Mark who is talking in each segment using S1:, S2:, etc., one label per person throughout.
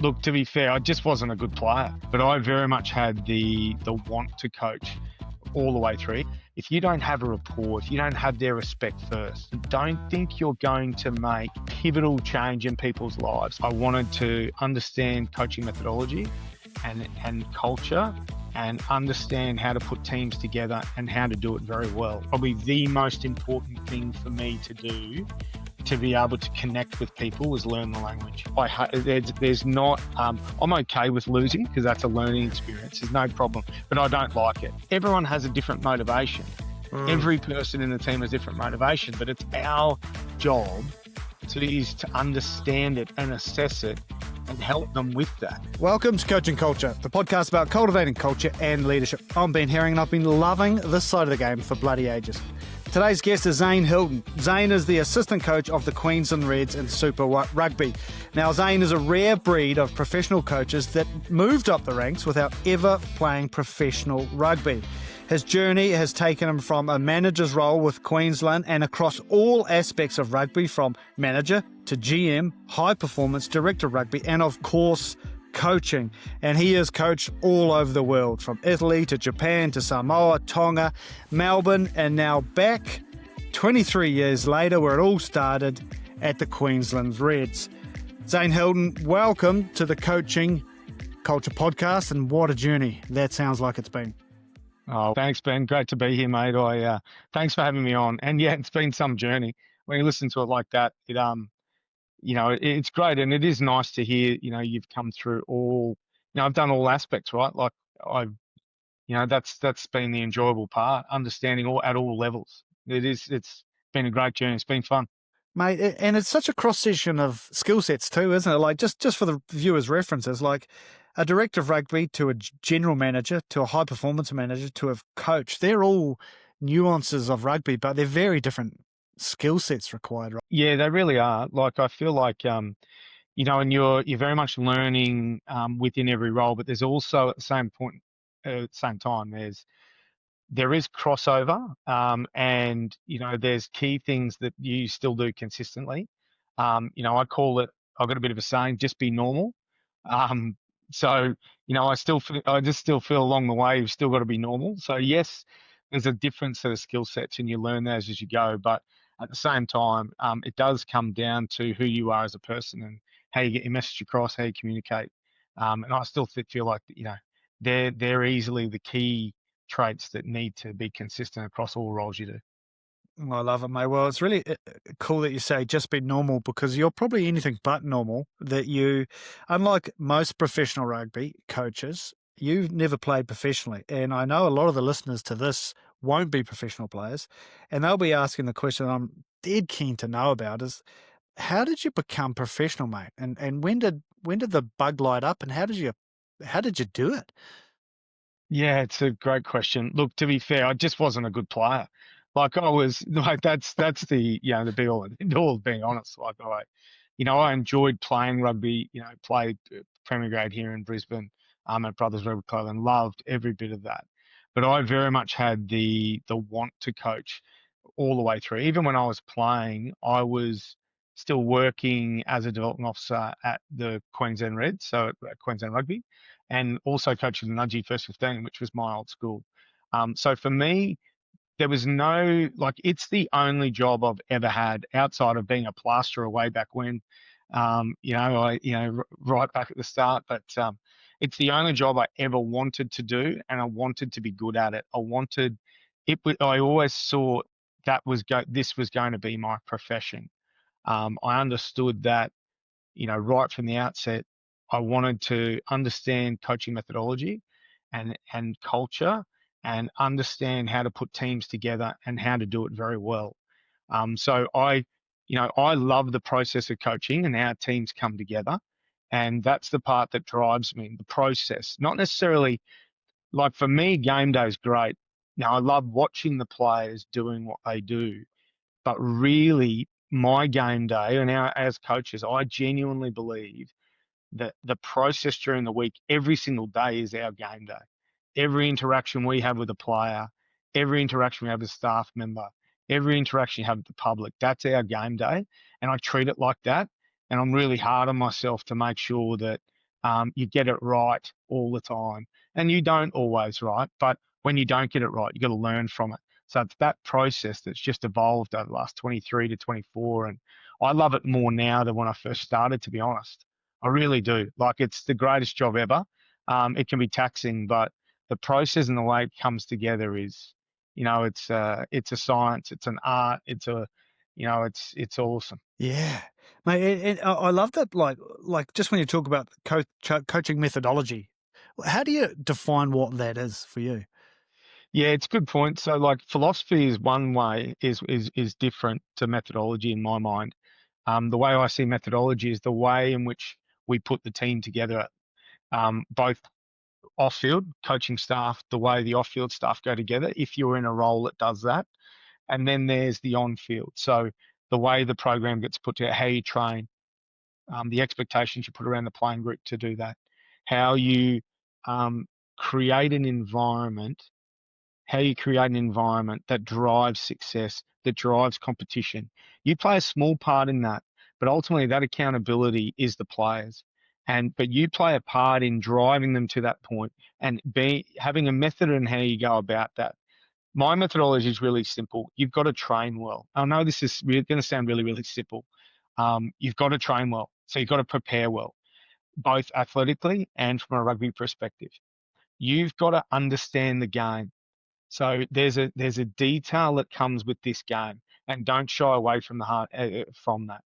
S1: Look, to be fair, I just wasn't a good player, but I very much had the want to coach all the way through. If you don't have a rapport, if you don't have their respect first, don't think you're going to make pivotal change in people's lives. I wanted to understand coaching methodology and culture and understand how to put teams together and how to do it very well. Probably the most important thing for me to do to be able to connect with people is learn the language. There's not, I'm okay with losing because that's a learning experience. There's no problem, but I don't like it. Everyone has a different motivation. Every person in the team has different motivation, but it's our job is to understand it and assess it and help them with that.
S2: Welcome to Coaching Culture, the podcast about cultivating culture and leadership. I'm Ben Herring and I've been loving this side of the game for bloody ages. Today's guest is Zane Hilton. Zane is the assistant coach of the Queensland Reds in Super Rugby. Now, Zane is a rare breed of professional coaches that moved up the ranks without ever playing professional rugby. His journey has taken him from a manager's role with Queensland and across all aspects of rugby, from manager to GM, high performance, director of rugby, and of course, coaching. And he has coached all over the world, from Italy to Japan to Samoa, Tonga, Melbourne, and now back 23 years later where it all started at the Queensland Reds. Zane Hilton, welcome to the Coaching Culture podcast, and what a journey that sounds like it's been.
S1: Oh, thanks, Ben. Great to be here, mate. Thanks for having me on. And yeah, it's been some journey. When you listen to it like that, it's great, and it is nice to hear. You've come through all. I've done all aspects, right? Like that's been the enjoyable part, understanding at all levels. It's been a great journey. It's been fun,
S2: mate. And it's such a cross section of skill sets too, isn't it? Like just for the viewers' references, like a director of rugby to a general manager to a high performance manager to a coach. They're all nuances of rugby, but they're very different skill sets required, right?
S1: Yeah, they really are. Like, I feel like, and you're very much learning within every role, but there's also at the same time, there is crossover, and there's key things that you still do consistently. I call it. I've got a bit of a saying: just be normal. So I just still feel along the way you've still got to be normal. So yes, there's a difference to the skill sets, and you learn those as you go. But at the same time, it does come down to who you are as a person and how you get your message across, how you communicate. And I still feel like they're easily the key traits that need to be consistent across all roles you do.
S2: I love it, mate. Well, it's really cool that you say just be normal, because you're probably anything but normal. That you, unlike most professional rugby coaches, you've never played professionally. And I know a lot of the listeners to this won't be professional players, and they'll be asking the question I'm dead keen to know about is, how did you become professional, mate? And when did the bug light up, and how did you do it?
S1: Yeah, it's a great question. Look, to be fair, I just wasn't a good player. Like, I was like, that's the the be all and end all of being honest. Like, I enjoyed playing rugby. Played Premier Grade here in Brisbane, at Brothers Rugby Club, and loved every bit of that. But I very much had the want to coach all the way through. Even when I was playing, I was still working as a development officer at the Queensland Reds, so at Queensland Rugby, and also coaching the Nudgee First 15, which was my old school. So for me, there was it's the only job I've ever had outside of being a plasterer way back when, right back at the start. But it's the only job I ever wanted to do, and I wanted to be good at it. I always saw this was going to be my profession. I understood that, right from the outset, I wanted to understand coaching methodology and culture, and understand how to put teams together and how to do it very well. So I love the process of coaching and how teams come together. And that's the part that drives me, the process. Not necessarily, like, for me, game day is great. Now, I love watching the players doing what they do, but really my game day, and as coaches, I genuinely believe that the process during the week, every single day, is our game day. Every interaction we have with a player, every interaction we have with a staff member, every interaction you have with the public, that's our game day. And I treat it like that. And I'm really hard on myself to make sure that you get it right all the time, and you don't always, right? But when you don't get it right, you got to learn from it. So it's that process that's just evolved over the last 23 to 24, and I love it more now than when I first started, to be honest. I really do. Like, it's the greatest job ever. It can be taxing, but the process and the way it comes together is, it's a science, it's an art, it's awesome.
S2: Yeah, mate, and I love that. Like just when you talk about coaching methodology, how do you define what that is for you?
S1: Yeah, it's a good point. So, like, philosophy is one way, is different to methodology in my mind. The way I see methodology is the way in which we put the team together, both off-field coaching staff, the way the off-field staff go together, if you're in a role that does that. And then there's the on-field. So the way the program gets put together, how you train, the expectations you put around the playing group to do that, how you um, create an environment that drives success, that drives competition. You play a small part in that, but ultimately that accountability is the players. But you play a part in driving them to that point and having a method in how you go about that. My methodology is really simple. You've got to train well. I know this is going to sound really, really simple. You've got to train well. So you've got to prepare well, both athletically and from a rugby perspective. You've got to understand the game. So there's a detail that comes with this game, and don't shy away from from that.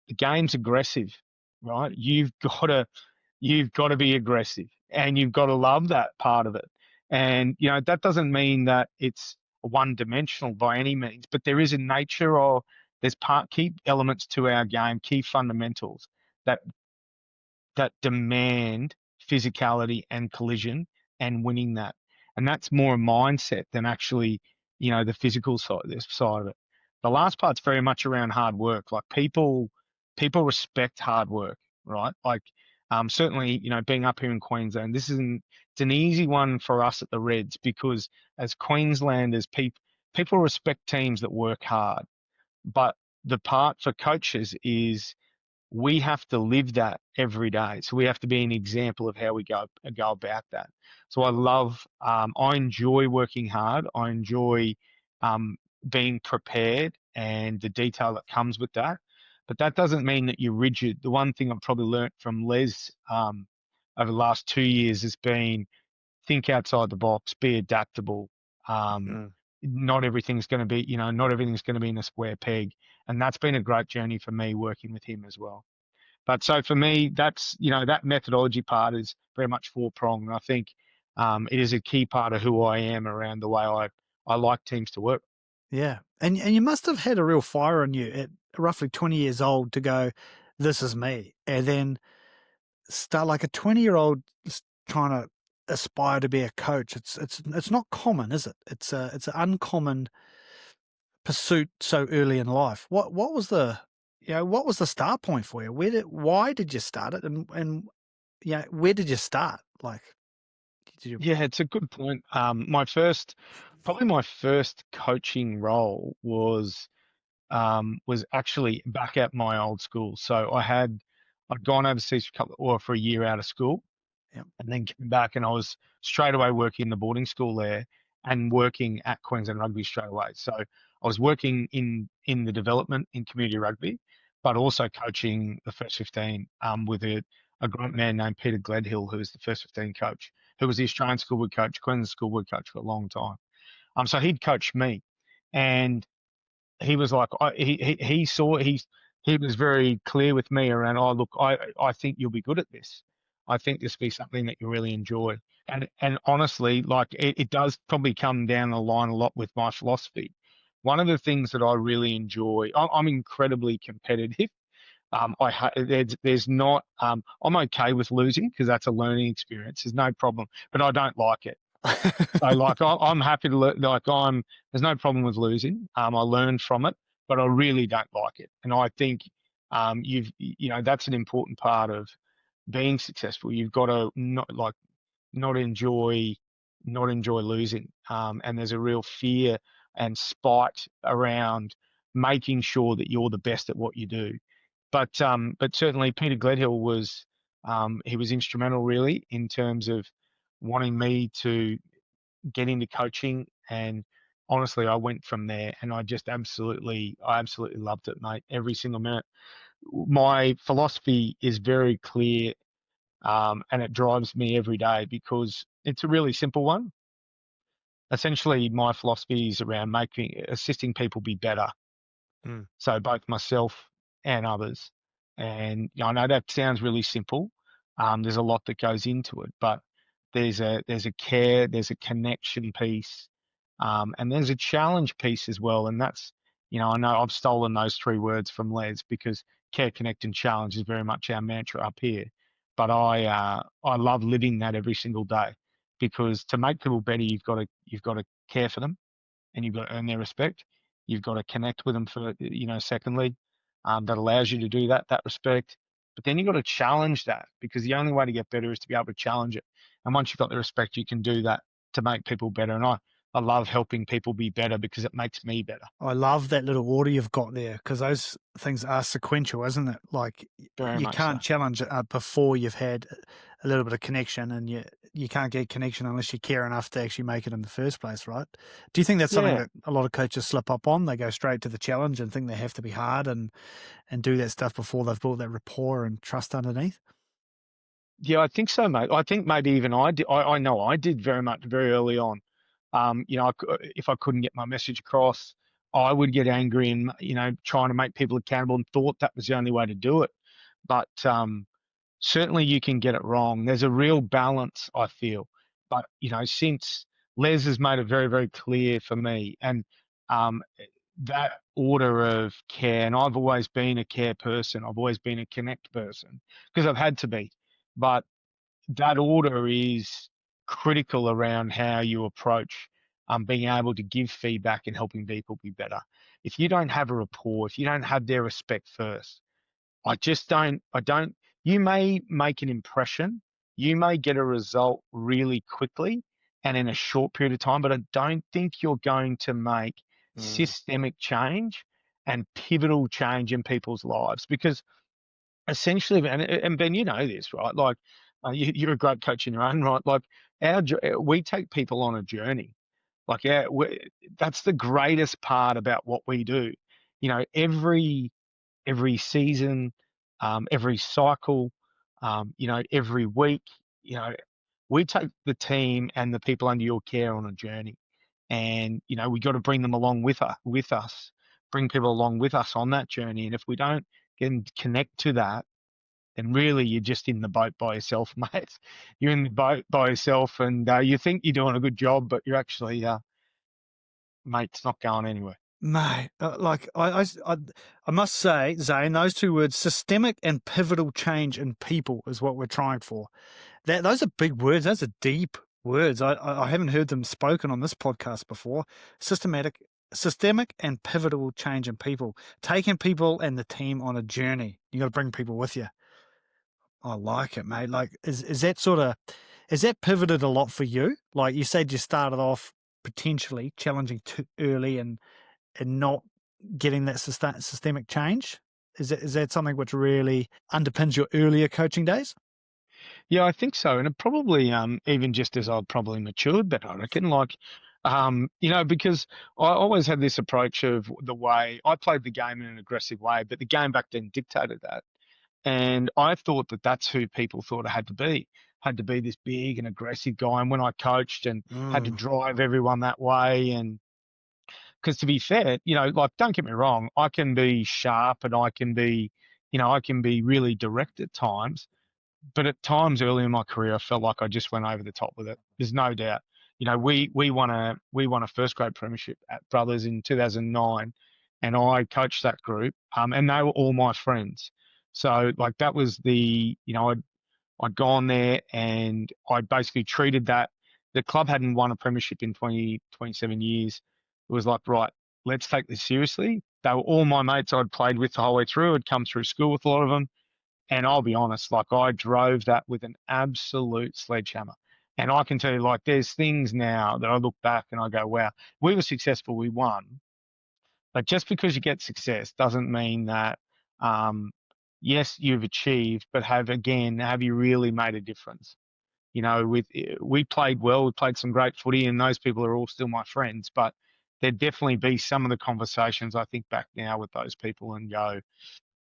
S1: The game's aggressive, right? You've got to be aggressive, and you've got to love that part of it. And that doesn't mean that it's one-dimensional by any means, but there is a nature of there's key elements to our game, key fundamentals that demand physicality and collision and winning that. And that's more a mindset than actually, the physical side of it. The last part's very much around hard work. Like, people respect hard work, right? Like, certainly, being up here in Queensland, it's an easy one for us at the Reds because as Queenslanders, people respect teams that work hard. But the part for coaches is we have to live that every day. So we have to be an example of how we go about that. So I enjoy working hard. I enjoy being prepared and the detail that comes with that. But that doesn't mean that you're rigid. The one thing I've probably learnt from Les over the last 2 years has been think outside the box, be adaptable. Um,
S2: Mm.
S1: not everything's going to be, not everything's going to be in a square peg. And that's been a great journey for me working with him as well. But so for me, that's, that methodology part is very much four-pronged. I think it is a key part of who I am around the way I like teams to work.
S2: Yeah, and you must have had a real fire in you at roughly 20 years old to go, this is me, and then start like a 20-year-old trying to aspire to be a coach. It's not common, is it? It's an uncommon pursuit so early in life. What was the start point for you? Why did you start it, and where did you start? Like, did you?
S1: Yeah, it's a good point. Probably my first coaching role was actually back at my old school. So I'd gone overseas for a year out of school,
S2: Yep.
S1: and then came back, and I was straight away working in the boarding school there and working at Queensland Rugby straight away. So I was working in the development in community rugby, but also coaching the first 15 with a great man named Peter Gledhill, who was the first 15 coach, who was the Australian schoolboy coach, Queensland schoolboy coach for a long time. So he'd coached me, and he was like, he was very clear with me around, oh, look, I think you'll be good at this. I think this will be something that you really enjoy. And honestly, like, it does probably come down the line a lot with my philosophy. One of the things that I really enjoy, I'm incredibly competitive. There's not, I'm okay with losing because that's a learning experience. There's no problem, but I don't like it. So, like, I'm happy to there's no problem with losing. I learn from it, but I really don't like it. And I think that's an important part of being successful. You've got to not enjoy losing. And there's a real fear and spite around making sure that you're the best at what you do. But certainly Peter Gledhill He was instrumental really in terms of wanting me to get into coaching, and honestly, I went from there, and I absolutely loved it, mate. Every single minute. My philosophy is very clear, and it drives me every day because it's a really simple one. Essentially, my philosophy is around assisting people be better.
S2: Mm.
S1: So both myself and others. And I know that sounds really simple. There's a lot that goes into it, but there's a care, there's a connection piece, and there's a challenge piece as well. And that's, I know I've stolen those three words from Les because care, connect, and challenge is very much our mantra up here. But I love living that every single day because to make people better, you've got to care for them and you've got to earn their respect. You've got to connect with them for, secondly, that allows you to do that respect. But then you've got to challenge that because the only way to get better is to be able to challenge it. And once you've got the respect, you can do that to make people better. And I love helping people be better because it makes me better.
S2: I love that little order you've got there because those things are sequential, isn't it? Like
S1: Very
S2: you
S1: much so.
S2: can't challenge it before you've had a little bit of connection, and you can't get connection unless you care enough to actually make it in the first place, right? Do you think that's something
S1: Yeah.
S2: that a lot of coaches slip up on? They go straight to the challenge and think they have to be hard and do that stuff before they've built that rapport and trust underneath?
S1: Yeah, I think so, mate. I think maybe even I did. I know I did very early on. If I couldn't get my message across, I would get angry and trying to make people accountable and thought that was the only way to do it. But certainly you can get it wrong. There's a real balance, I feel. But since Les has made it very very clear for me, and um, that order of care, and I've always been a care person. I've always been a connect person because I've had to be. But that order is critical around how you approach being able to give feedback and helping people be better. If you don't have a rapport, if you don't have their respect first, I don't, you may make an impression, you may get a result really quickly and in a short period of time, but I don't think you're going to make
S2: Mm.
S1: systemic change and pivotal change in people's lives because essentially, and Ben, you know this, right? Like, you're a great coach in your own right. Like, we take people on a journey. Like, that's the greatest part about what we do. Every season, every cycle, every week, you know, we take the team and the people under your care on a journey, and we got to bring them along with us, bring people along with us on that journey. And if we don't get them to connect to that, then really you're just in the boat by yourself, mate. You're in the boat by yourself, and you think you're doing a good job, but you're actually, mate, it's not going anywhere.
S2: Mate, like I must say, Zane, those two words, systemic and pivotal change in people, is what we're trying for. Those are big words. Those are deep words. I haven't heard them spoken on this podcast before. Systemic and pivotal change in people, taking people and the team on a journey. You got to bring people with you. I like it, mate. Like, is that pivoted a lot for you? Like you said, you started off potentially challenging too early and not getting that systemic change? Is that something which really underpins your earlier coaching days?
S1: Yeah, I think so. And it probably, even just as I've probably matured better, I reckon, like, because I always had this approach of the way I played the game in an aggressive way, but the game back then dictated that. And I thought that that's who people thought I had to be this big and aggressive guy. And when I coached and had to
S2: Mm.
S1: drive everyone that way, and because to be fair, like, don't get me wrong, I can be sharp and I can be really direct at times, but at times early in my career, I felt like I just went over the top with it. There's no doubt. We won a first grade premiership at Brothers in 2009, and I coached that group, and they were all my friends. So like that was I'd gone there and I basically treated that. The club hadn't won a premiership in 27 years. It was like, right, let's take this seriously. They were all my mates I'd played with the whole way through. I'd come through school with a lot of them. And I'll be honest, like I drove that with an absolute sledgehammer. And I can tell you, like, there's things now that I look back and I go, wow, we were successful, we won. But just because you get success doesn't mean that um, yes, you've achieved, but have you really made a difference? We played well, we played some great footy, and those people are all still my friends. But there'd definitely be some of the conversations I think back now with those people and go,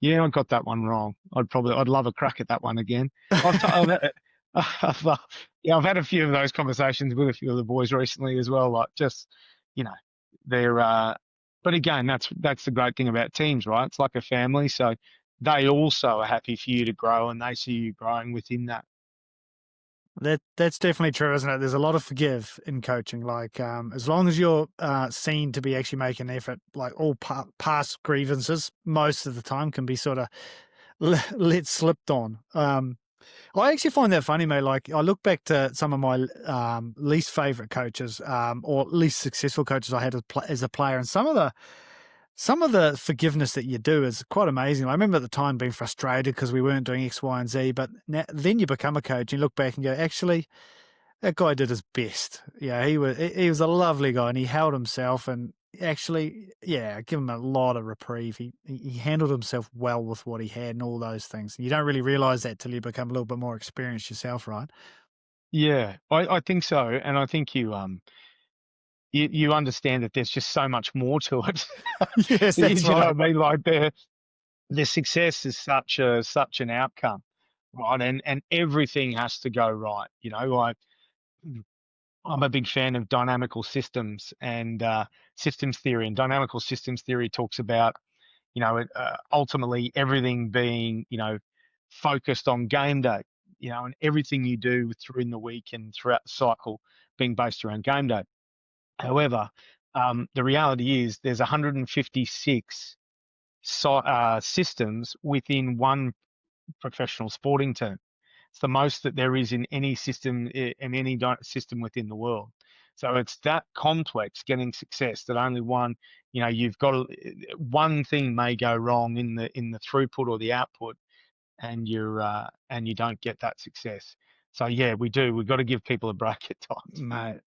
S1: yeah, I got that one wrong. I'd love a crack at that one again. I've, yeah, I've had a few of those conversations with a few of the boys recently as well. Like just, you know, they're, but again, that's the great thing about teams, right? It's like a family. So they also are happy for you to grow and they see you growing within that.
S2: That's definitely true, isn't it? There's a lot of forgive in coaching. Like, as long as you're seen to be actually making an effort, like all past grievances, most of the time can be sort of let slipped on. I actually find that funny, mate. Like, I look back to some of my least favorite coaches, or least successful coaches I had as a player, and some of the forgiveness that you do is quite amazing. I remember at the time being frustrated because we weren't doing X, Y, and Z, but then you become a coach, you look back and go, actually, that guy did his best. Yeah, he was a lovely guy and he held himself, and actually, yeah, give him a lot of reprieve. He handled himself well with what he had and all those things. You don't really realize that till you become a little bit more experienced yourself, right?
S1: Yeah, I think so. And I think you understand that there's just so much more to it.
S2: Yes,
S1: You
S2: that's
S1: know what I
S2: right.
S1: mean? Like the success is such an outcome, right? And everything has to go right. Like I'm a big fan of dynamical systems and systems theory. And dynamical systems theory talks about ultimately everything being focused on game day. And everything you do through in the week and throughout the cycle being based around game day. However, the reality is there's 156 systems within one professional sporting team. It's the most that there is in any system system within the world. So it's that complex getting success that only you've got one thing may go wrong in the throughput or the output, and you don't get that success. So yeah, we do. We've got to give people a break at times.
S2: Mate.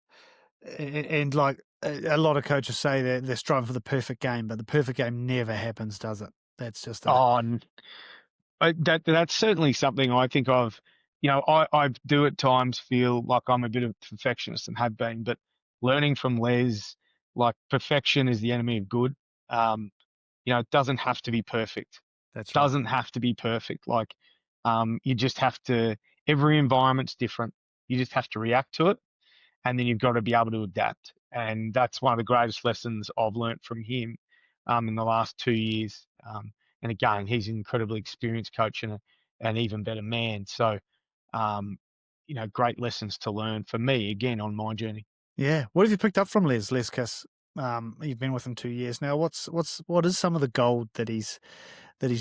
S2: And like a lot of coaches say they're striving for the perfect game, but the perfect game never happens, does it? That's just a
S1: Oh, that's certainly something I think of. I do at times feel like I'm a bit of a perfectionist and have been, but learning from Les, like perfection is the enemy of good. Um, it doesn't have to be perfect.
S2: that's right.
S1: Doesn't have to be perfect. Like, you just have to. Every environment's different. You just have to react to it, and then you've got to be able to adapt. And that's one of the greatest lessons I've learnt from him in the last 2 years. And again, he's an incredibly experienced coach and an even better man. So, great lessons to learn for me again on my journey.
S2: Yeah. What have you picked up from Les? Because you've been with him 2 years now. What is some of the gold that he's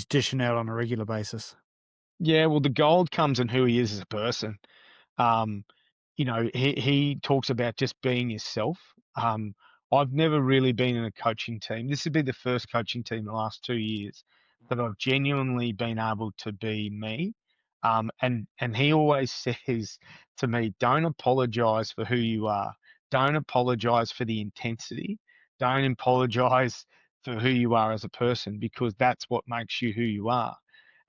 S2: dishing out on a regular basis?
S1: Yeah, well, the gold comes in who he is as a person. Um, he talks about just being yourself. I've never really been in a coaching team. This would be the first coaching team in the last 2 years that I've genuinely been able to be me. And he always says to me, don't apologize for who you are. Don't apologize for the intensity. Don't apologize for who you are as a person, because that's what makes you who you are.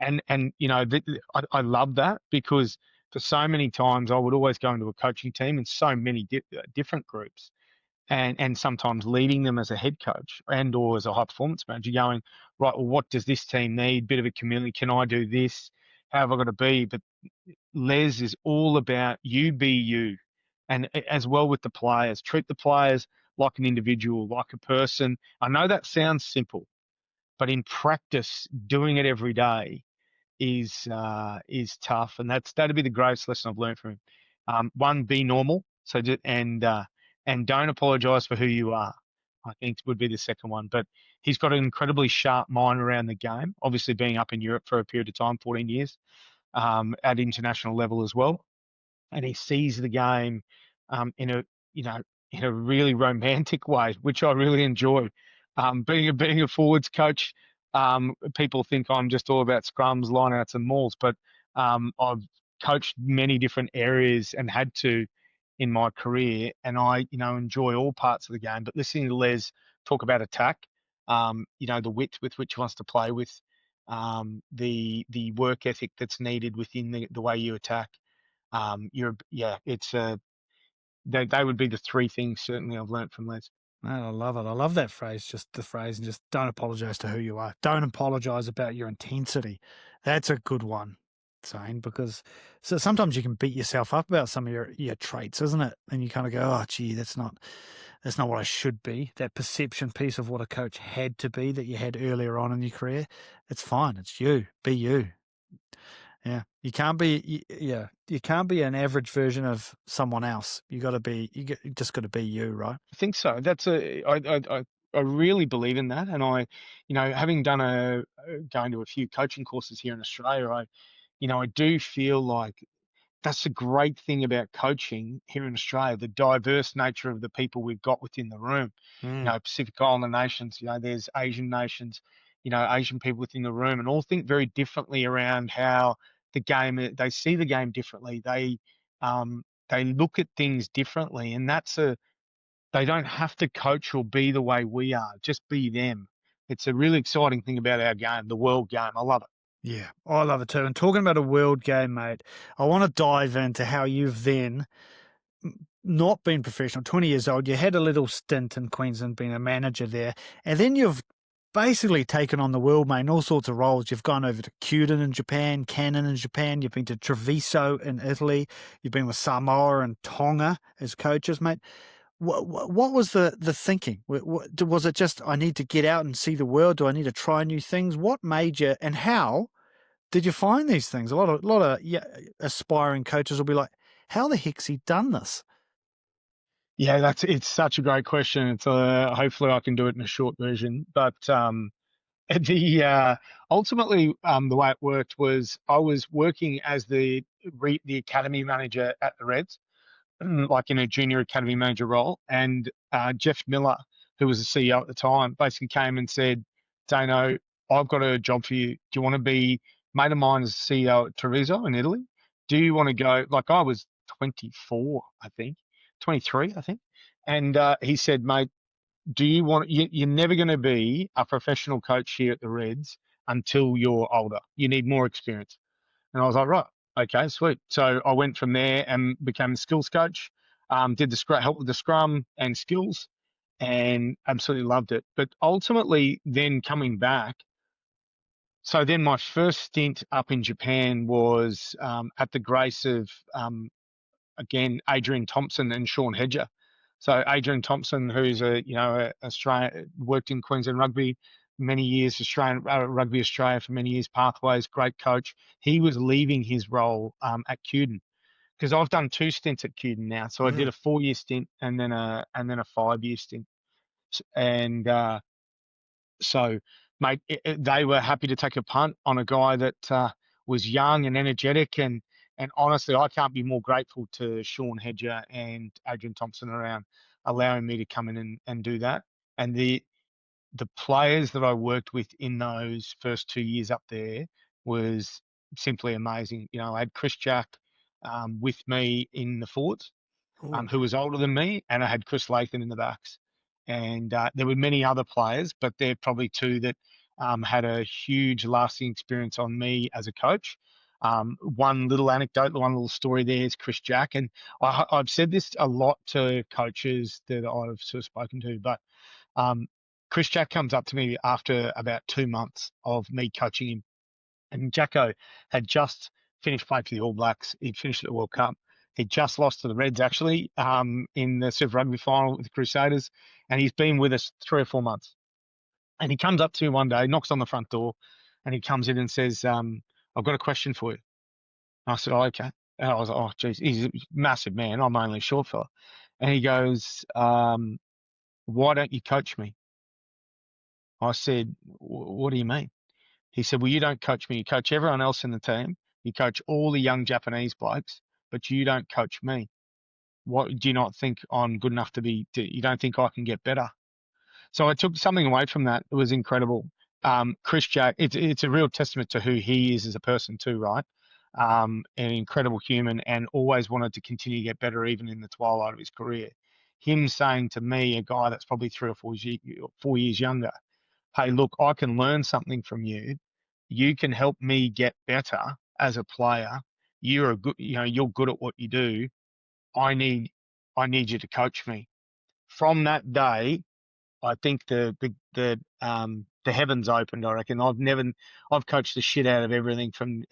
S1: And I love that, because for so many times I would always go into a coaching team in so many different groups, and sometimes leading them as a head coach and or as a high performance manager, going, right, well, what does this team need? Bit of a community. Can I do this? How have I got to be? But Les is all about you be you, and as well with the players. Treat the players like an individual, like a person. I know that sounds simple, but in practice, doing it every day is tough, and that'd be the greatest lesson I've learned from him. One, be normal, and don't apologize for who you are, I think would be the second one. But he's got an incredibly sharp mind around the game. Obviously, being up in Europe for a period of time, 14 years, at international level as well, and he sees the game in a you know in a really romantic way, which I really enjoy. Being a forwards coach, people think I'm just all about scrums, lineouts, and mauls, but I've coached many different areas and had to in my career, and I enjoy all parts of the game. But listening to Les talk about attack, the width with which he wants to play with, the work ethic that's needed within the way you attack. It's they would be the three things certainly I've learnt from Les.
S2: Man, I love it. I love that phrase, just the phrase, and just don't apologize to who you are. Don't apologize about your intensity. That's a good one, Zane, because so sometimes you can beat yourself up about some of your traits, isn't it? And you kind of go, oh, gee, that's not what I should be. That perception piece of what a coach had to be that you had earlier on in your career, it's fine. It's you. Be you. Yeah, you can't be. You can't be an average version of someone else. You just got to be you, right?
S1: I think so. I really believe in that, and having done going to a few coaching courses here in Australia, I do feel like that's the great thing about coaching here in Australia, the diverse nature of the people we've got within the room. Pacific Islander nations, there's Asian nations, Asian people within the room, and all think very differently around how they see the game differently. They look at things differently, and they don't have to coach or be the way we are, just be them. It's a really exciting thing about our game, the world game. I love it.
S2: Yeah, I love it too. And talking about a world game, mate, I want to dive into how you've then not been professional, 20 years old. You had a little stint in Queensland being a manager there, and then you've basically taken on the world, mate, in all sorts of roles. You've gone over to Kyuden in Japan, Cannon in Japan. You've been to Treviso in Italy. You've been with Samoa and Tonga as coaches, mate. What was the thinking? Was it just, I need to get out and see the world? Do I need to try new things? What made you, and how did you find these things? A lot of aspiring coaches will be like, how the heck's he done this?
S1: Yeah, it's such a great question. It's hopefully I can do it in a short version, but the ultimately the way it worked was I was working as the academy manager at the Reds, like in a junior academy manager role. And Jeff Miller, who was the CEO at the time, basically came and said, Dano, I've got a job for you. Do you want to be mate of mine as CEO at Treviso in Italy? Do you want to go? Like I was 24, I think, 23, I think. And he said, mate, do you want, you're never going to be a professional coach here at the Reds until you're older. You need more experience. And I was like, right, okay, sweet. So I went from there and became a skills coach, did help with the scrum and skills, and absolutely loved it. But ultimately, then coming back, so then my first stint up in Japan was at the grace of, again, Adrian Thompson and Sean Hedger. So Adrian Thompson, who's Australian, worked in Queensland Rugby many years, Australian Rugby Australia for many years, Pathways, great coach. He was leaving his role at Kyuden because I've done two stints at Kyuden now. So I did a 4-year stint and then a 5-year stint, and so mate, they were happy to take a punt on a guy that was young and energetic and honestly, I can't be more grateful to Sean Hedger and Adrian Thompson around allowing me to come in and do that. And the players that I worked with in those first 2 years up there was simply amazing. I had Chris Jack with me in the forwards, who was older than me, and I had Chris Lathan in the backs. And there were many other players, but they're probably two that had a huge lasting experience on me as a coach. One little anecdote, one little story there is Chris Jack. And I've said this a lot to coaches that I've sort of spoken to, but Chris Jack comes up to me after about 2 months of me coaching him. And Jacko had just finished playing for the All Blacks. He'd finished at the World Cup. He just lost to the Reds, actually, in the Super Rugby final with the Crusaders. And he's been with us 3 or 4 months. And he comes up to me one day, knocks on the front door, and he comes in and says, I've got a question for you. And I said, oh, okay. And I was like, oh, geez, he's a massive man. I'm only a short fella. And he goes, why don't you coach me? I said, what do you mean? He said, well, you don't coach me. You coach everyone else in the team. You coach all the young Japanese blokes, but you don't coach me. What do you not think I'm good enough you don't think I can get better? So I took something away from that. It was incredible. Chris Jack, it's a real testament to who he is as a person too, right? An incredible human and always wanted to continue to get better even in the twilight of his career. Him saying to me, a guy that's probably 3 or 4 years younger, hey, look, I can learn something from you, you can help me get better as a player. You're good at what you do. I need, I need you to coach me. From that day, I think the heavens opened. I reckon I've coached the shit out of everything from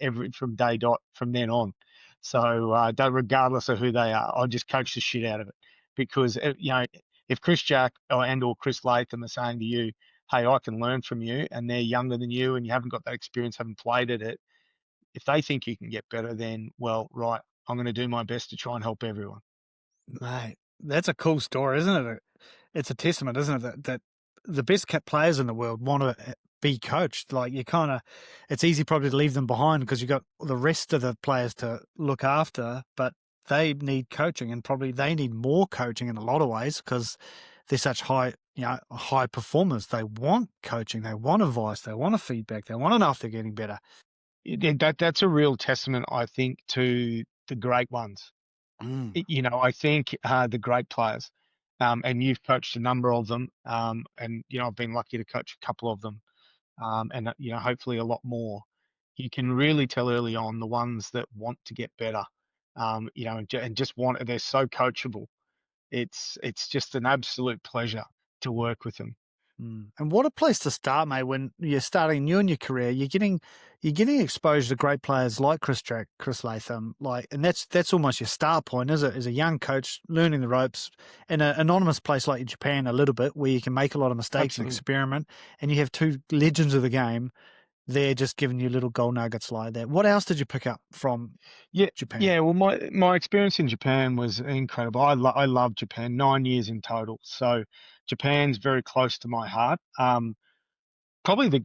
S1: day dot from then on. So regardless of who they are, I just coach the shit out of it because if Chris Jack or Chris Latham are saying to you, "Hey, I can learn from you," and they're younger than you and you haven't got that experience, haven't played at it, if they think you can get better, then well, right, I'm going to do my best to try and help everyone.
S2: Mate, that's a cool story, isn't it? It's a testament, isn't it, that the best kept players in the world want to be coached. Like it's easy probably to leave them behind because you've got the rest of the players to look after, but they need coaching and probably they need more coaching in a lot of ways because they're such high performers. They want coaching, they want advice, they want a feedback, they want to know if they're getting better.
S1: That's a real testament, I think, to the great ones.
S2: Mm.
S1: I think the great players, and you've coached a number of them, and I've been lucky to coach a couple of them, and hopefully a lot more. You can really tell early on the ones that want to get better, and just they're so coachable. It's just an absolute pleasure to work with them.
S2: And what a place to start, mate. When you're starting new in your career, you're getting exposure to great players like Chris Jack, Chris Latham, and that's almost your start point, is it? As a young coach, learning the ropes in an anonymous place like Japan, a little bit where you can make a lot of mistakes and
S1: Absolutely.
S2: experiment, and you have two legends of the game. They're just giving you little gold nuggets like that. What else did you pick up from
S1: Yeah,
S2: Japan?
S1: yeah. Well, my experience in Japan was incredible. I love Japan. 9 years in total. So Japan's very close to my heart. Probably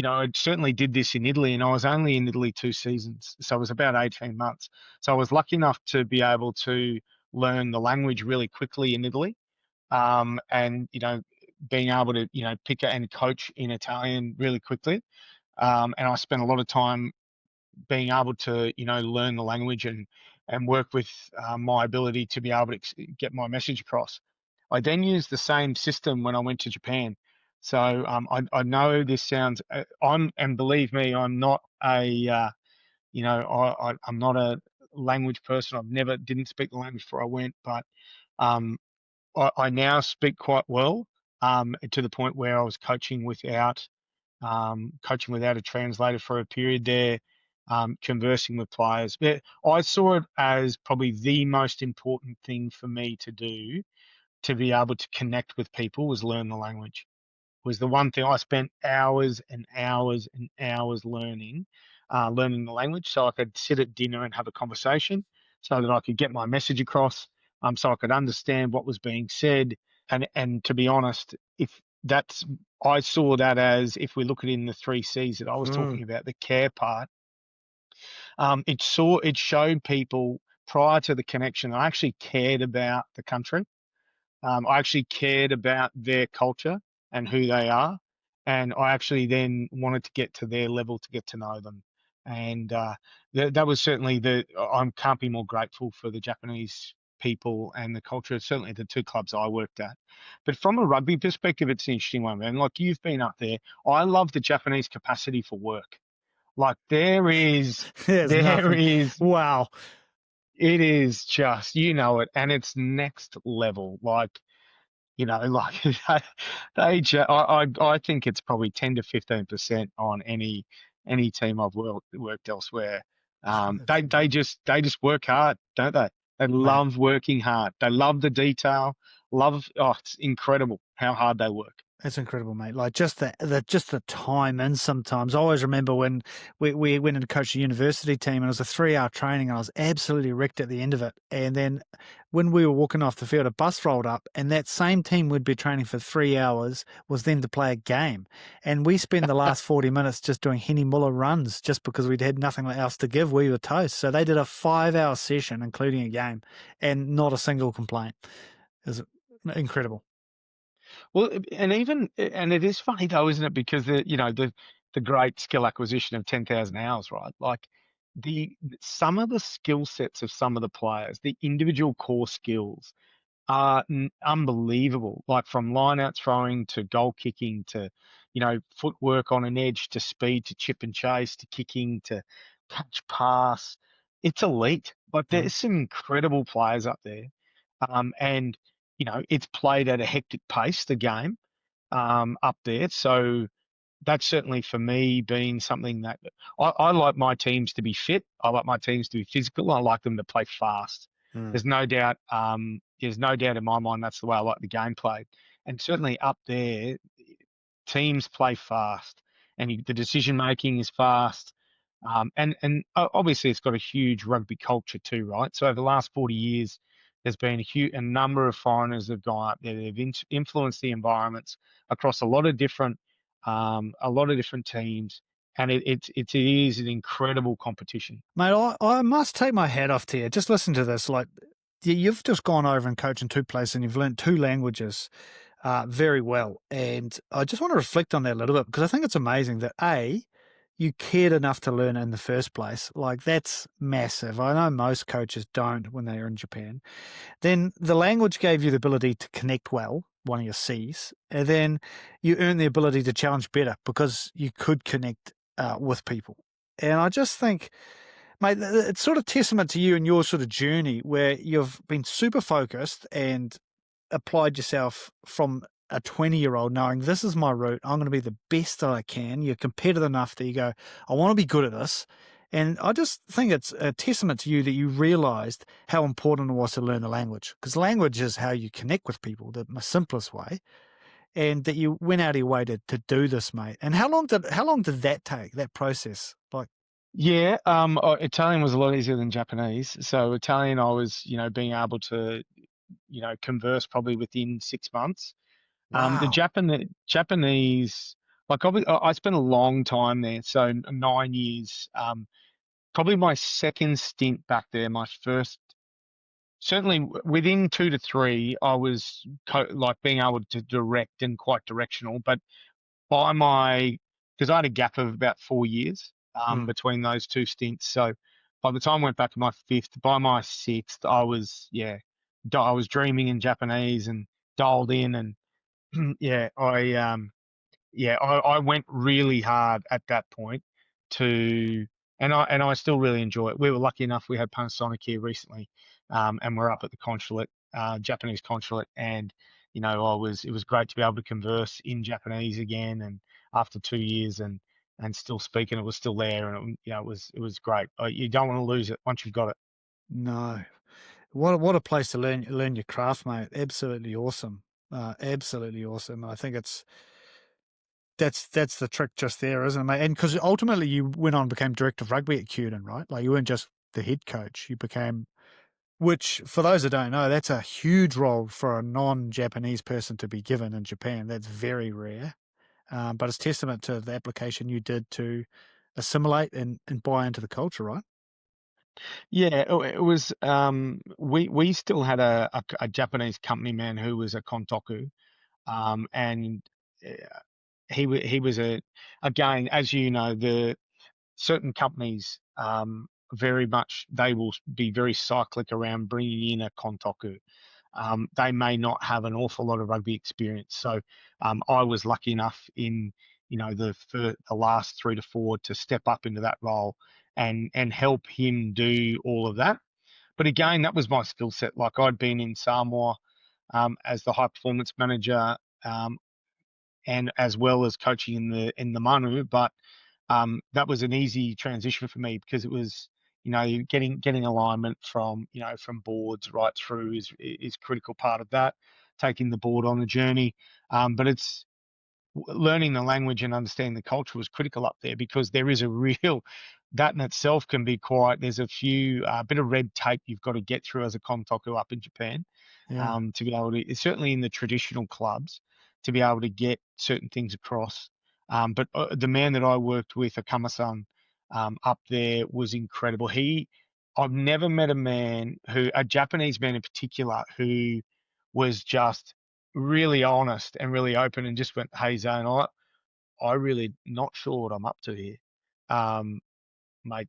S1: I certainly did this in Italy, and I was only in Italy 2 seasons, so it was about 18 months. So I was lucky enough to be able to learn the language really quickly in Italy, and being able to pick and coach in Italian really quickly. And I spent a lot of time being able to learn the language and work with my ability to be able to get my message across. I then used the same system when I went to Japan. So I know this sounds and believe me, I'm not I'm not a language person. I've never didn't speak the language before I went, but um, I now speak quite well, to the point where I was coaching without a translator for a period there, conversing with players. But I saw it as probably the most important thing for me to do to be able to connect with people was learn the language. Was the one thing I spent hours and hours and hours learning the language, so I could sit at dinner and have a conversation, so that I could get my message across, so I could understand what was being said. And to be honest, if that's I saw that as, if we look at it in the 3 C's that I was talking about, the care part, it showed people prior to the connection, I actually cared about the country. I actually cared about their culture and who they are, and I actually then wanted to get to their level to get to know them. And that was certainly I can't be more grateful for the Japanese people and the culture. Certainly the two clubs I worked at. But from a rugby perspective, it's an interesting one, man. Like, you've been up there. I love the Japanese capacity for work. Like,
S2: There's
S1: there
S2: nothing.
S1: is,
S2: Wow.
S1: it is just, it, and it's next level. Like, like I think it's probably 10 to 15% on any team I've worked elsewhere. They just work hard, don't they? They
S2: Mate.
S1: love working hard. They love the detail. It's incredible how hard they work.
S2: It's incredible, mate. Like just the time in sometimes. I always remember when we went in to coach a university team and it was a 3-hour training and I was absolutely wrecked at the end of it. And then when we were walking off the field, a bus rolled up and that same team we'd be training for 3 hours was then to play a game. And we spent the last 40 minutes just doing Henny Muller runs just because we'd had nothing else to give. We were toast. So they did a 5-hour session, including a game, and not a single complaint. It was incredible.
S1: Well, and it is funny though, isn't it? Because the great skill acquisition of 10,000 hours, right? Like, some of the skill sets of some of the players, the individual core skills, are unbelievable. Like from line out throwing to goal kicking to, footwork on an edge to speed to chip and chase to kicking to catch pass. It's elite. Like
S2: Mm.
S1: there's some incredible players up there. And it's played at a hectic pace, the game, up there. So that's certainly for me been something that I like my teams to be fit. I like my teams to be physical. I like them to play fast.
S2: Mm.
S1: There's no doubt. There's no doubt in my mind that's the way I like the game played. And certainly up there, teams play fast, and the decision making is fast. And obviously it's got a huge rugby culture too, right? So over the last 40 years, there's been a number of foreigners that have gone up there. They've influenced the environments across a lot of different teams, and it is an incredible competition.
S2: Mate, I must take my hat off to you. Just listen to this. Like, you've just gone over and coached in two places and you've learned two languages very well. And I just want to reflect on that a little bit because I think it's amazing that A, you cared enough to learn in the first place. Like, that's massive. I know most coaches don't when they're in Japan. Then the language gave you the ability to connect well, one of your C's. And then you earned the ability to challenge better because you could connect with people. And I just think, mate, it's sort of testament to you and your sort of journey where you've been super focused and applied yourself from a 20-year-old knowing this is my route. I'm going to be the best that I can. You're competitive enough that you go, I want to be good at this. And I just think it's a testament to you that you realized how important it was to learn the language, because language is how you connect with people, the simplest way, and that you went out of your way to do this, mate. And how long did that take, that process? Like,
S1: Yeah, Italian was a lot easier than Japanese. So Italian, I was, being able to, converse probably within 6 months. The
S2: wow.
S1: Japanese, like I spent a long time there, so 9 years. Probably my second stint back there, my first, certainly within 2 to 3, I was like being able to direct and quite directional. But because I had a gap of about 4 years
S2: Mm.
S1: between those two stints, so by the time I went back to my fifth, by my sixth, I was dreaming in Japanese and dialed in, and yeah, I went really hard at that point to, and I still really enjoy it. We were lucky enough we had Panasonic here recently, and we're up at the consulate, Japanese consulate, and it was great to be able to converse in Japanese again, and after 2 years, and still speaking, it was still there, and it was great. You don't want to lose it once you've got it.
S2: No. What a place to learn your craft, mate. Absolutely awesome. Absolutely awesome. I think that's the trick just there, isn't it, mate? And because ultimately you went on and became director of rugby at Cuban, right? Like, you weren't just the head coach. You became, which for those that don't know, that's a huge role for a non-Japanese person to be given in Japan. That's very rare. But it's testament to the application you did to assimilate and buy into the culture, right?
S1: Yeah, it was. We still had a Japanese company man who was a kontoku, and uh, he was again, as you know, the certain companies, very much they will be very cyclic around bringing in a kontoku. They may not have an awful lot of rugby experience, so I was lucky enough in the last 3 to 4 to step up into that role and help him do all of that. But again, that was my skill set. Like I'd been in Samoa as the high performance manager, and as well as coaching in the Manu. But that was an easy transition for me because it was, getting alignment from boards right through is critical part of that. Taking the board on the journey, but it's learning the language and understanding the culture was critical up there because there is a real that in itself can be quite. There's a few bit of red tape you've got to get through as a kontoku up in Japan,
S2: Yeah.
S1: to be able to, certainly in the traditional clubs, to be able to get certain things across. But the man that I worked with, Akama-san, up there was incredible. I've never met a Japanese man in particular, who was just really honest and really open and just went, "Hey, Zane, I really not sure what I'm up to here." Um, mate,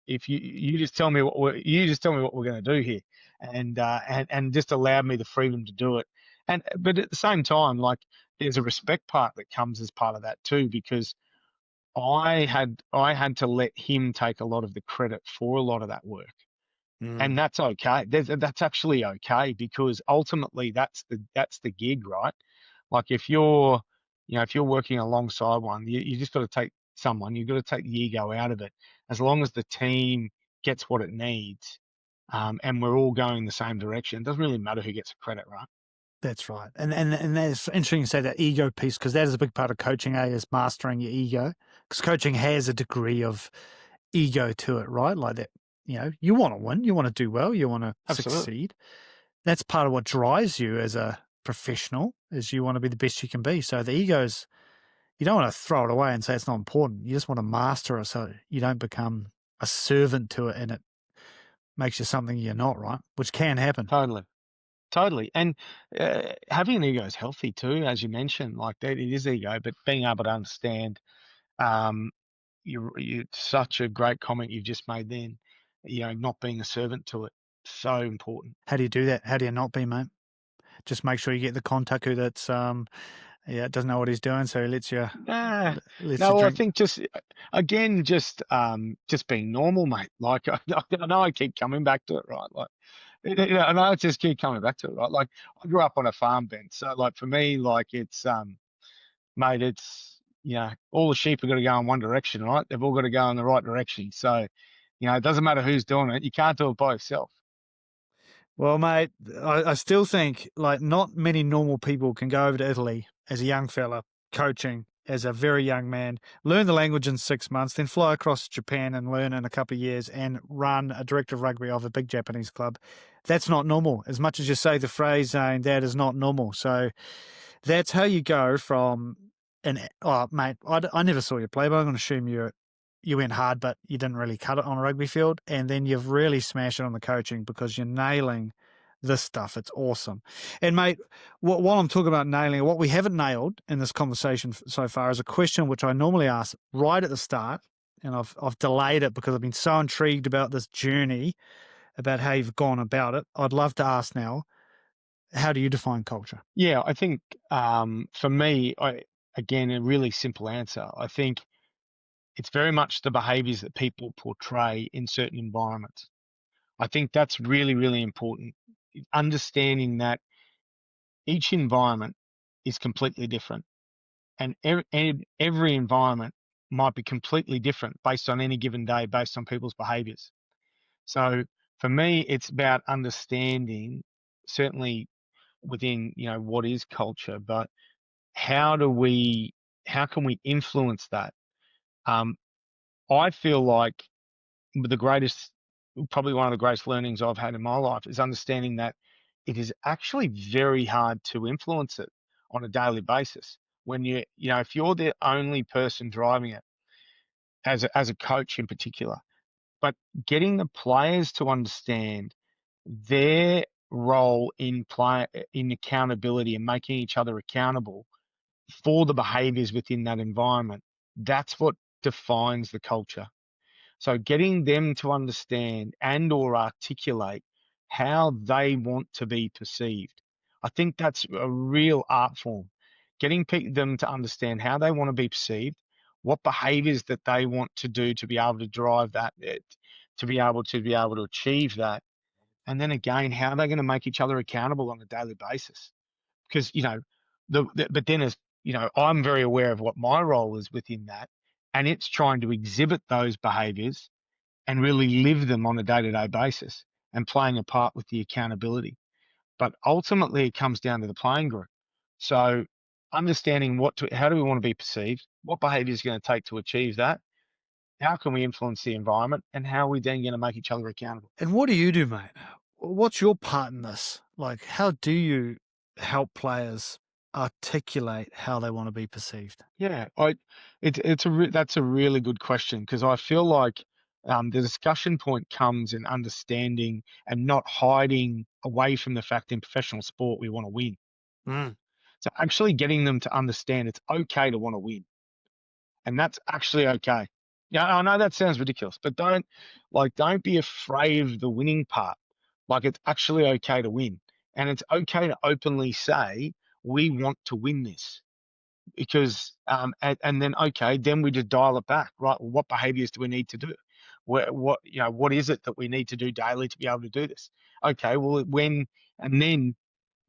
S1: if you just tell me what we're going to do here, and just allow me the freedom to do it. But at the same time, like, there's a respect part that comes as part of that too, because I had to let him take a lot of the credit for a lot of that work. And that's okay. That's actually okay, because ultimately that's the gig, right? Like, if you're working alongside one, you just got to take someone. You've got to take the ego out of it. As long as the team gets what it needs, and we're all going the same direction, it doesn't really matter who gets the credit, right?
S2: That's right. And that's interesting to say that ego piece, because that is a big part of coaching, is mastering your ego. Because coaching has a degree of ego to it, right? Like that, you want to win, you want to do well, you want to
S1: Absolutely.
S2: succeed. That's part of what drives you as a professional, is you want to be the best you can be. So the ego's, you don't want to throw it away and say it's not important. You just want to master it so you don't become a servant to it and it makes you something you're not, right? Which can happen.
S1: Totally. And having an ego is healthy too, as you mentioned. Like, that, it is ego, but being able to understand. Um, you such a great comment you've just made then. Not being a servant to it, so important.
S2: How do you do that? How do you not be, mate? Just make sure you get the kontaku that's doesn't know what he's doing, so he lets you
S1: Nah,
S2: lets you
S1: no, I
S2: drink.
S1: think just being normal, mate. Like, I know I keep coming back to it, right? Like, I know I just keep coming back to it, right? Like, I grew up on a farm, Ben. So, like, for me, like, it's mate, it's, all the sheep have got to go in one direction, right? They've all got to go in the right direction. So, it doesn't matter who's doing it. You can't do it by yourself.
S2: Well, mate, I still think, like, not many normal people can go over to Italy as a young fella, coaching as a very young man, learn the language in 6 months, then fly across to Japan and learn in a couple of years and run a director of rugby of a big Japanese club. That's not normal. As much as you say the phrase, Zane, that is not normal. So that's how you go from mate, I never saw you play, but I'm going to assume you went hard, but you didn't really cut it on a rugby field. And then you've really smashed it on the coaching because you're nailing this stuff. It's awesome. And, mate, while I'm talking about nailing, what we haven't nailed in this conversation so far is a question which I normally ask right at the start. And I've delayed it because I've been so intrigued about this journey, about how you've gone about it. I'd love to ask now, how do you define culture?
S1: Yeah, I think, for me, again, a really simple answer. I think it's very much the behaviors that people portray in certain environments. I think that's really, really important. Understanding that each environment is completely different, and every environment might be completely different based on any given day, based on people's behaviors. So for me, it's about understanding, certainly within, what is culture, but how can we influence that? Um, I feel like the greatest, probably one of the greatest learnings I've had in my life is understanding that it is actually very hard to influence it on a daily basis. When if you're the only person driving it, as a coach in particular, but getting the players to understand their role in accountability and making each other accountable for the behaviors within that environment, that's what defines the culture. So getting them to understand and or articulate how they want to be perceived. I think that's a real art form. Getting them to understand how they want to be perceived, what behaviors that they want to do to be able to drive that, to be able to achieve that, and then again, how they're going to make each other accountable on a daily basis. Because but then, as I'm very aware of what my role is within that, and it's trying to exhibit those behaviors and really live them on a day-to-day basis and playing a part with the accountability. But ultimately, it comes down to the playing group. So understanding how do we want to be perceived, what behavior is going to take to achieve that, how can we influence the environment, and how are we then going to make each other accountable?
S2: And what do you do, mate? What's your part in this? Like, how do you help players articulate how they want to be perceived?
S1: Yeah, that's a really good question, because I feel like the discussion point comes in understanding and not hiding away from the fact in professional sport we want to win.
S2: Mm.
S1: So actually getting them to understand it's okay to want to win, and that's actually okay. Yeah, I know that sounds ridiculous, but don't be afraid of the winning part. Like, it's actually okay to win, and it's okay to openly say we want to win this, because and then okay, then we just dial it back, right? Well, what behaviors do we need to do? What is it that we need to do daily to be able to do this? Okay, well, and then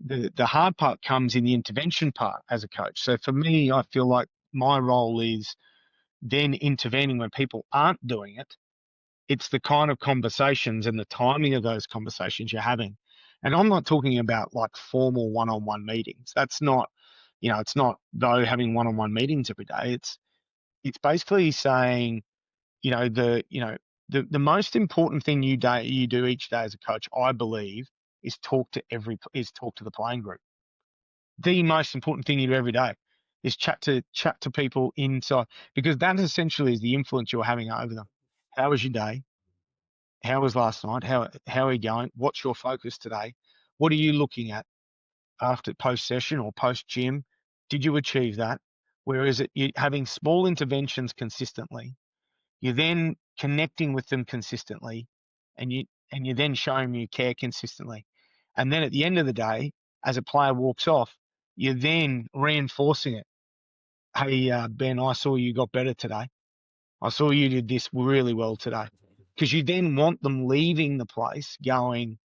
S1: the hard part comes in the intervention part as a coach. So for me, I feel like my role is then intervening when people aren't doing it. It's the kind of conversations and the timing of those conversations you're having. And I'm not talking about like formal one-on-one meetings. That's not, it's not though having one-on-one meetings every day. It's basically saying, the most important thing you do each day as a coach, I believe, is talk to the playing group. The most important thing you do every day is chat to people inside, because that essentially is the influence you're having over them. How was your day? How was last night? How are you going? What's your focus today? What are you looking at after post session or post gym? Did you achieve that? Where is it? You having small interventions consistently. You're then connecting with them consistently, and you're then showing them you care consistently. And then at the end of the day, as a player walks off, you're then reinforcing it. Hey, Ben, I saw you got better today. I saw you did this really well today. Because you then want them leaving the place going,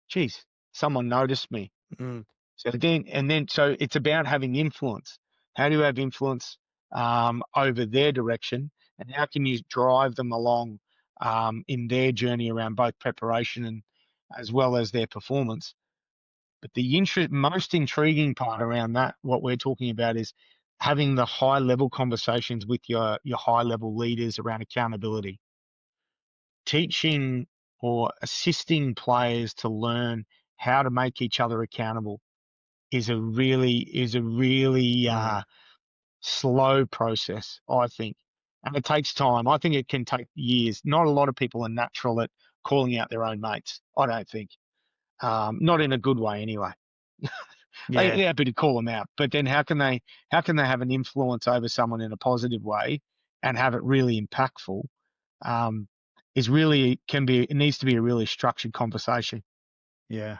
S1: geez, someone noticed me.
S2: Mm.
S1: So it's about having influence. How do you have influence over their direction, and how can you drive them along in their journey around both preparation and as well as their performance? But the most intriguing part around that, what we're talking about, is having the high level conversations with your high level leaders around accountability, teaching or assisting players to learn how to make each other accountable is a really slow process, I think. And it takes time. I think it can take years. Not a lot of people are natural at calling out their own mates, I don't think. Not in a good way anyway. They're happy to call them out, but then how can they have an influence over someone in a positive way and have it really impactful? It needs to be a really structured conversation.
S2: Yeah.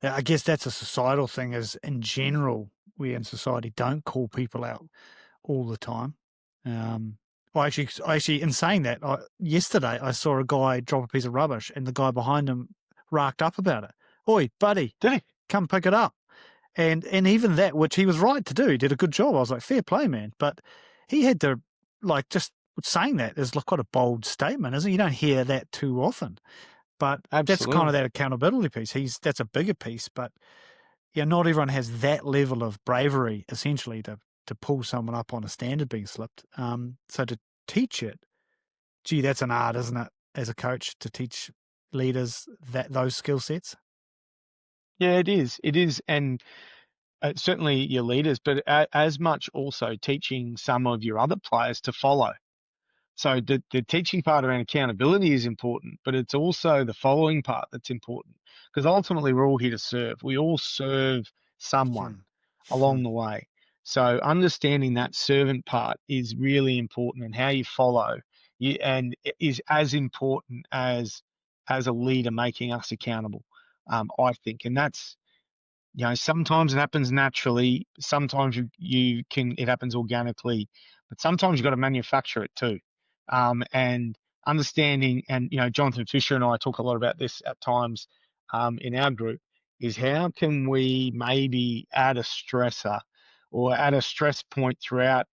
S2: I guess that's a societal thing, is in general, we in society don't call people out all the time. Actually, in saying that, yesterday I saw a guy drop a piece of rubbish and the guy behind him racked up about it. Oi, buddy,
S1: Did he?
S2: come pick it up. And even that, which he was right to do, he did a good job. I was like, fair play, man. But he had to, like, just saying that is quite a bold statement, isn't it? You don't hear that too often. But That's kind of that accountability piece. That's a bigger piece. But yeah, not everyone has that level of bravery, essentially, to pull someone up on a standard being slipped. So to teach it, gee, that's an art, isn't it, as a coach, to teach leaders those skill sets?
S1: Yeah, it is. It is, and certainly your leaders, but as much also teaching some of your other players to follow. So the teaching part around accountability is important, but it's also the following part that's important, because ultimately we're all here to serve. We all serve someone along the way. So understanding that servant part is really important, and how you follow and is as important as a leader making us accountable, I think. And that's, sometimes it happens naturally. Sometimes it happens organically, but sometimes you've got to manufacture it too. And understanding, and Jonathan Fisher and I talk a lot about this at times in our group, is how can we maybe add a stressor or add a stress point throughout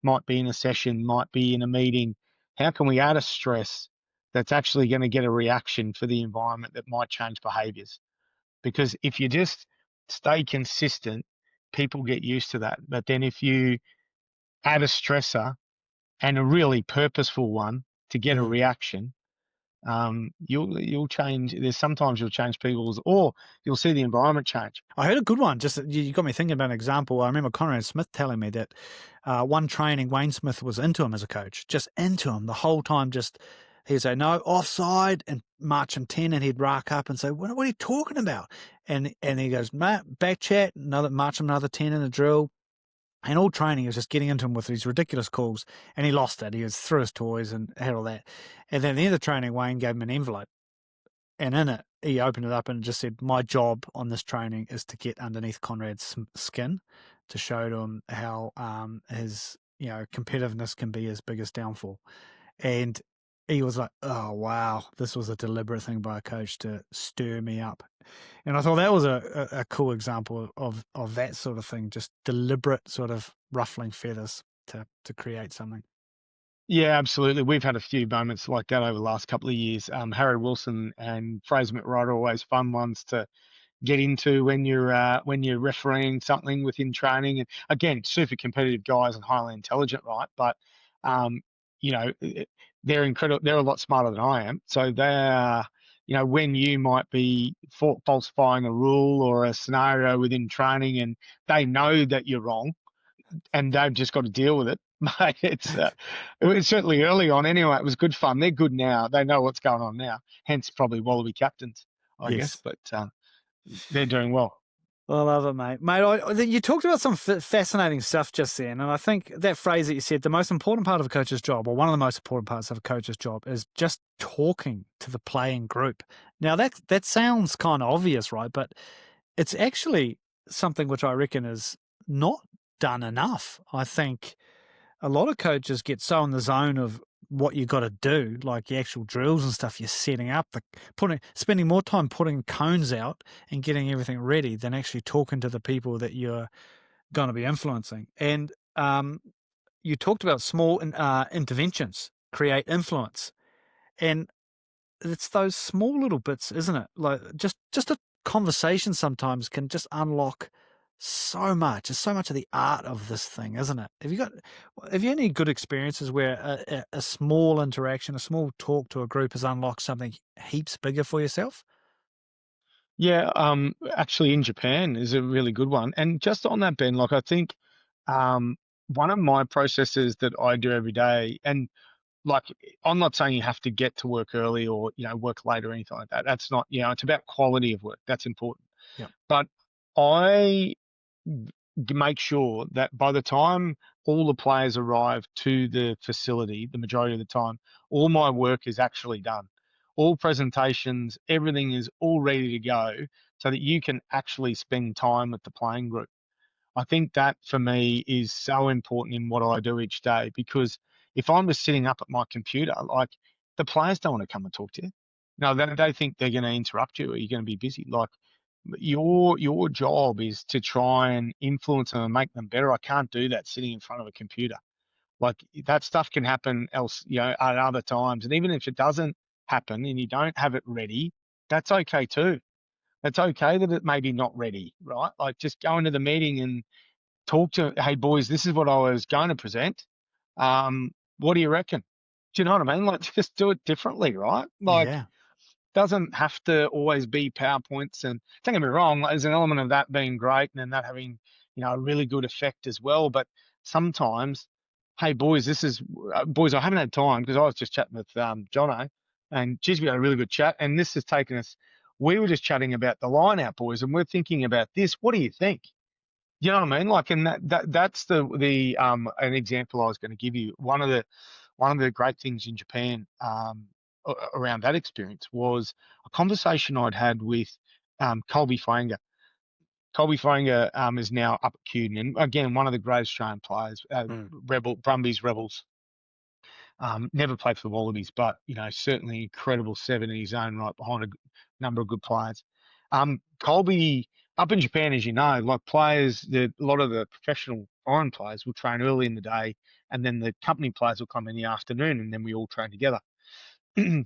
S1: might be in a session, might be in a meeting. How can we add a stress that's actually going to get a reaction for the environment that might change behaviors? Because if you just stay consistent, people get used to that. But then if you add a stressor, and a really purposeful one to get a reaction, you'll change. Sometimes you'll change people's, or you'll see the environment change.
S2: I heard a good one. Just you got me thinking about an example. I remember Conrad Smith telling me that one training, Wayne Smith was into him as a coach, just into him the whole time. Just he'd say no offside and march him 10, and he'd rack up and say, "What are you talking about?" And he goes, "Mate, back chat, march him another 10 in the drill." And all training, he was just getting into him with these ridiculous calls, and he lost it. He was threw his toys and had all that. And then at the end of the training, Wayne gave him an envelope, and in it, he opened it up and just said, "My job on this training is to get underneath Conrad's skin, to show to him how his competitiveness can be his biggest downfall." And he was like, "Oh wow, this was a deliberate thing by a coach to stir me up." And I thought that was a cool example of that sort of thing, just deliberate sort of ruffling feathers to create something.
S1: Yeah, absolutely. We've had a few moments like that over the last couple of years. Harry Wilson and Fraser McWright are always fun ones to get into when you're refereeing something within training. And again, super competitive guys and highly intelligent, right? But um, they're incredible. They're a lot smarter than I am. So they're when you might be falsifying a rule or a scenario within training, and they know that you're wrong, and they've just got to deal with it. Mate, it was certainly early on anyway. It was good fun. They're good now. They know what's going on now. Hence, probably Wallaby captains, I guess. But they're doing well.
S2: I love it, mate. You talked about some fascinating stuff just then, and I think that phrase that you said, the most important part of a coach's job, or one of the most important parts of a coach's job, is just talking to the playing group. Now, that sounds kind of obvious, right? But it's actually something which I reckon is not done enough. I think a lot of coaches get so in the zone of what you got to do, like the actual drills and stuff you're setting up, spending more time putting cones out and getting everything ready than actually talking to the people that you're going to be influencing. And you talked about small interventions create influence, and it's those small little bits, isn't it? Like just a conversation sometimes can just unlock so much. It's so much of the art of this thing, isn't it? Have you had any good experiences where a small interaction, a small talk to a group has unlocked something heaps bigger for yourself?
S1: Yeah, actually in Japan is a really good one. And just on that, Ben, like I think one of my processes that I do every day, and like I'm not saying you have to get to work early or work late or anything like that. That's not, it's about quality of work. That's important.
S2: Yeah.
S1: But I make sure that by the time all the players arrive to the facility, the majority of the time, all my work is actually done. All presentations, everything is all ready to go so that you can actually spend time with the playing group. I think that for me is so important in what I do each day, because if I'm just sitting up at my computer, like the players don't want to come and talk to you. No, they think they're going to interrupt you or you're going to be busy. Like your job is to try and influence them and make them better. I can't do that sitting in front of a computer. Like that stuff can happen at other times. And even if it doesn't happen and you don't have it ready, that's okay too. It's okay that it may be not ready, right? Like just go into the meeting and talk to, hey boys, this is what I was going to present. What do you reckon? Do you know what I mean? Like just do it differently, right? Like
S2: Yeah.
S1: doesn't have to always be PowerPoints. And don't get me wrong, there's an element of that being great and then that having, a really good effect as well. But sometimes, hey boys, boys, I haven't had time because I was just chatting with Jono, and geez, we had a really good chat. And this has taken us, we were just chatting about the line out, boys, and we're thinking about this. What do you think? You know what I mean? Like, and that's the an example I was going to give you. One of the great things in Japan around that experience was a conversation I'd had with Colby Fainga. Colby Fainga is now up at Cuden, and again, one of the great Australian players, Brumbies Rebels. Never played for the Wallabies, but certainly incredible seven in his own right behind a number of good players. Colby up in Japan, as you know, like players, a lot of the professional foreign players will train early in the day, and then the company players will come in the afternoon, and then we all train together.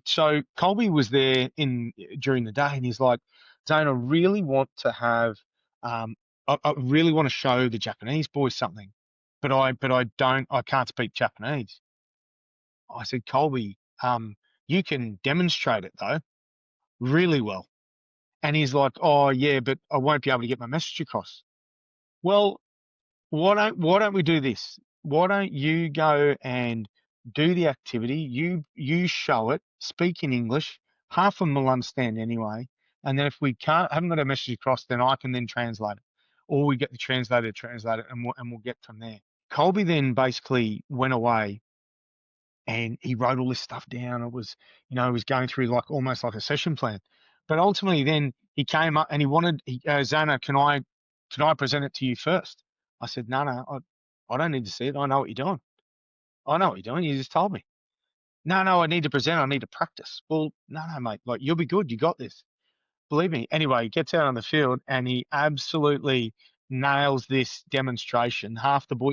S1: So Colby was there during the day, and he's like, Zane, I really want to have, I really want to show the Japanese boys something, but I can't speak Japanese. I said, Colby, you can demonstrate it though, really well. And he's like, oh yeah, but I won't be able to get my message across. Well, why don't we do this? Why don't you go and do the activity? You show it, speak in English. Half of them will understand anyway. And then if we haven't got a message across, then I can then translate it. or we get the translator to translate it, and we'll get from there. Colby then basically went away and he wrote all this stuff down. It was, he was going through like almost like a session plan. But ultimately, then he came up and he goes, Zana, can I present it to you first? I said, no, I don't need to see it. I know what you're doing. I know what you're doing. You just told me. No, I need to present. I need to practice. Well, no, mate. Like, you'll be good. You got this. Believe me. Anyway, he gets out on the field and he absolutely nails this demonstration.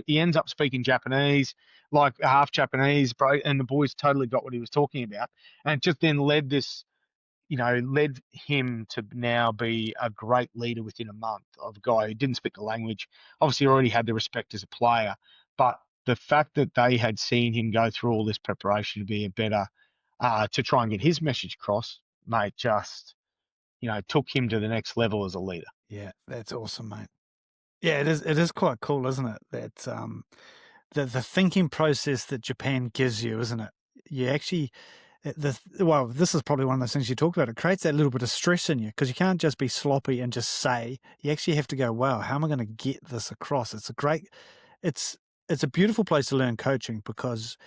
S1: He ends up speaking Japanese, like half Japanese, bro, and the boys totally got what he was talking about. And it just then led him to now be a great leader within a month of a guy who didn't speak the language. Obviously, already had the respect as a player, but the fact that they had seen him go through all this preparation to be a better, to try and get his message across, mate, just, took him to the next level as a leader.
S2: Yeah, that's awesome, mate. Yeah, it is. It is quite cool, isn't it? That the thinking process that Japan gives you, isn't it? You actually, this is probably one of those things you talked about. It creates that little bit of stress in you because you can't just be sloppy and just say. You actually have to go, wow, how am I going to get this across? It's a beautiful place to learn coaching because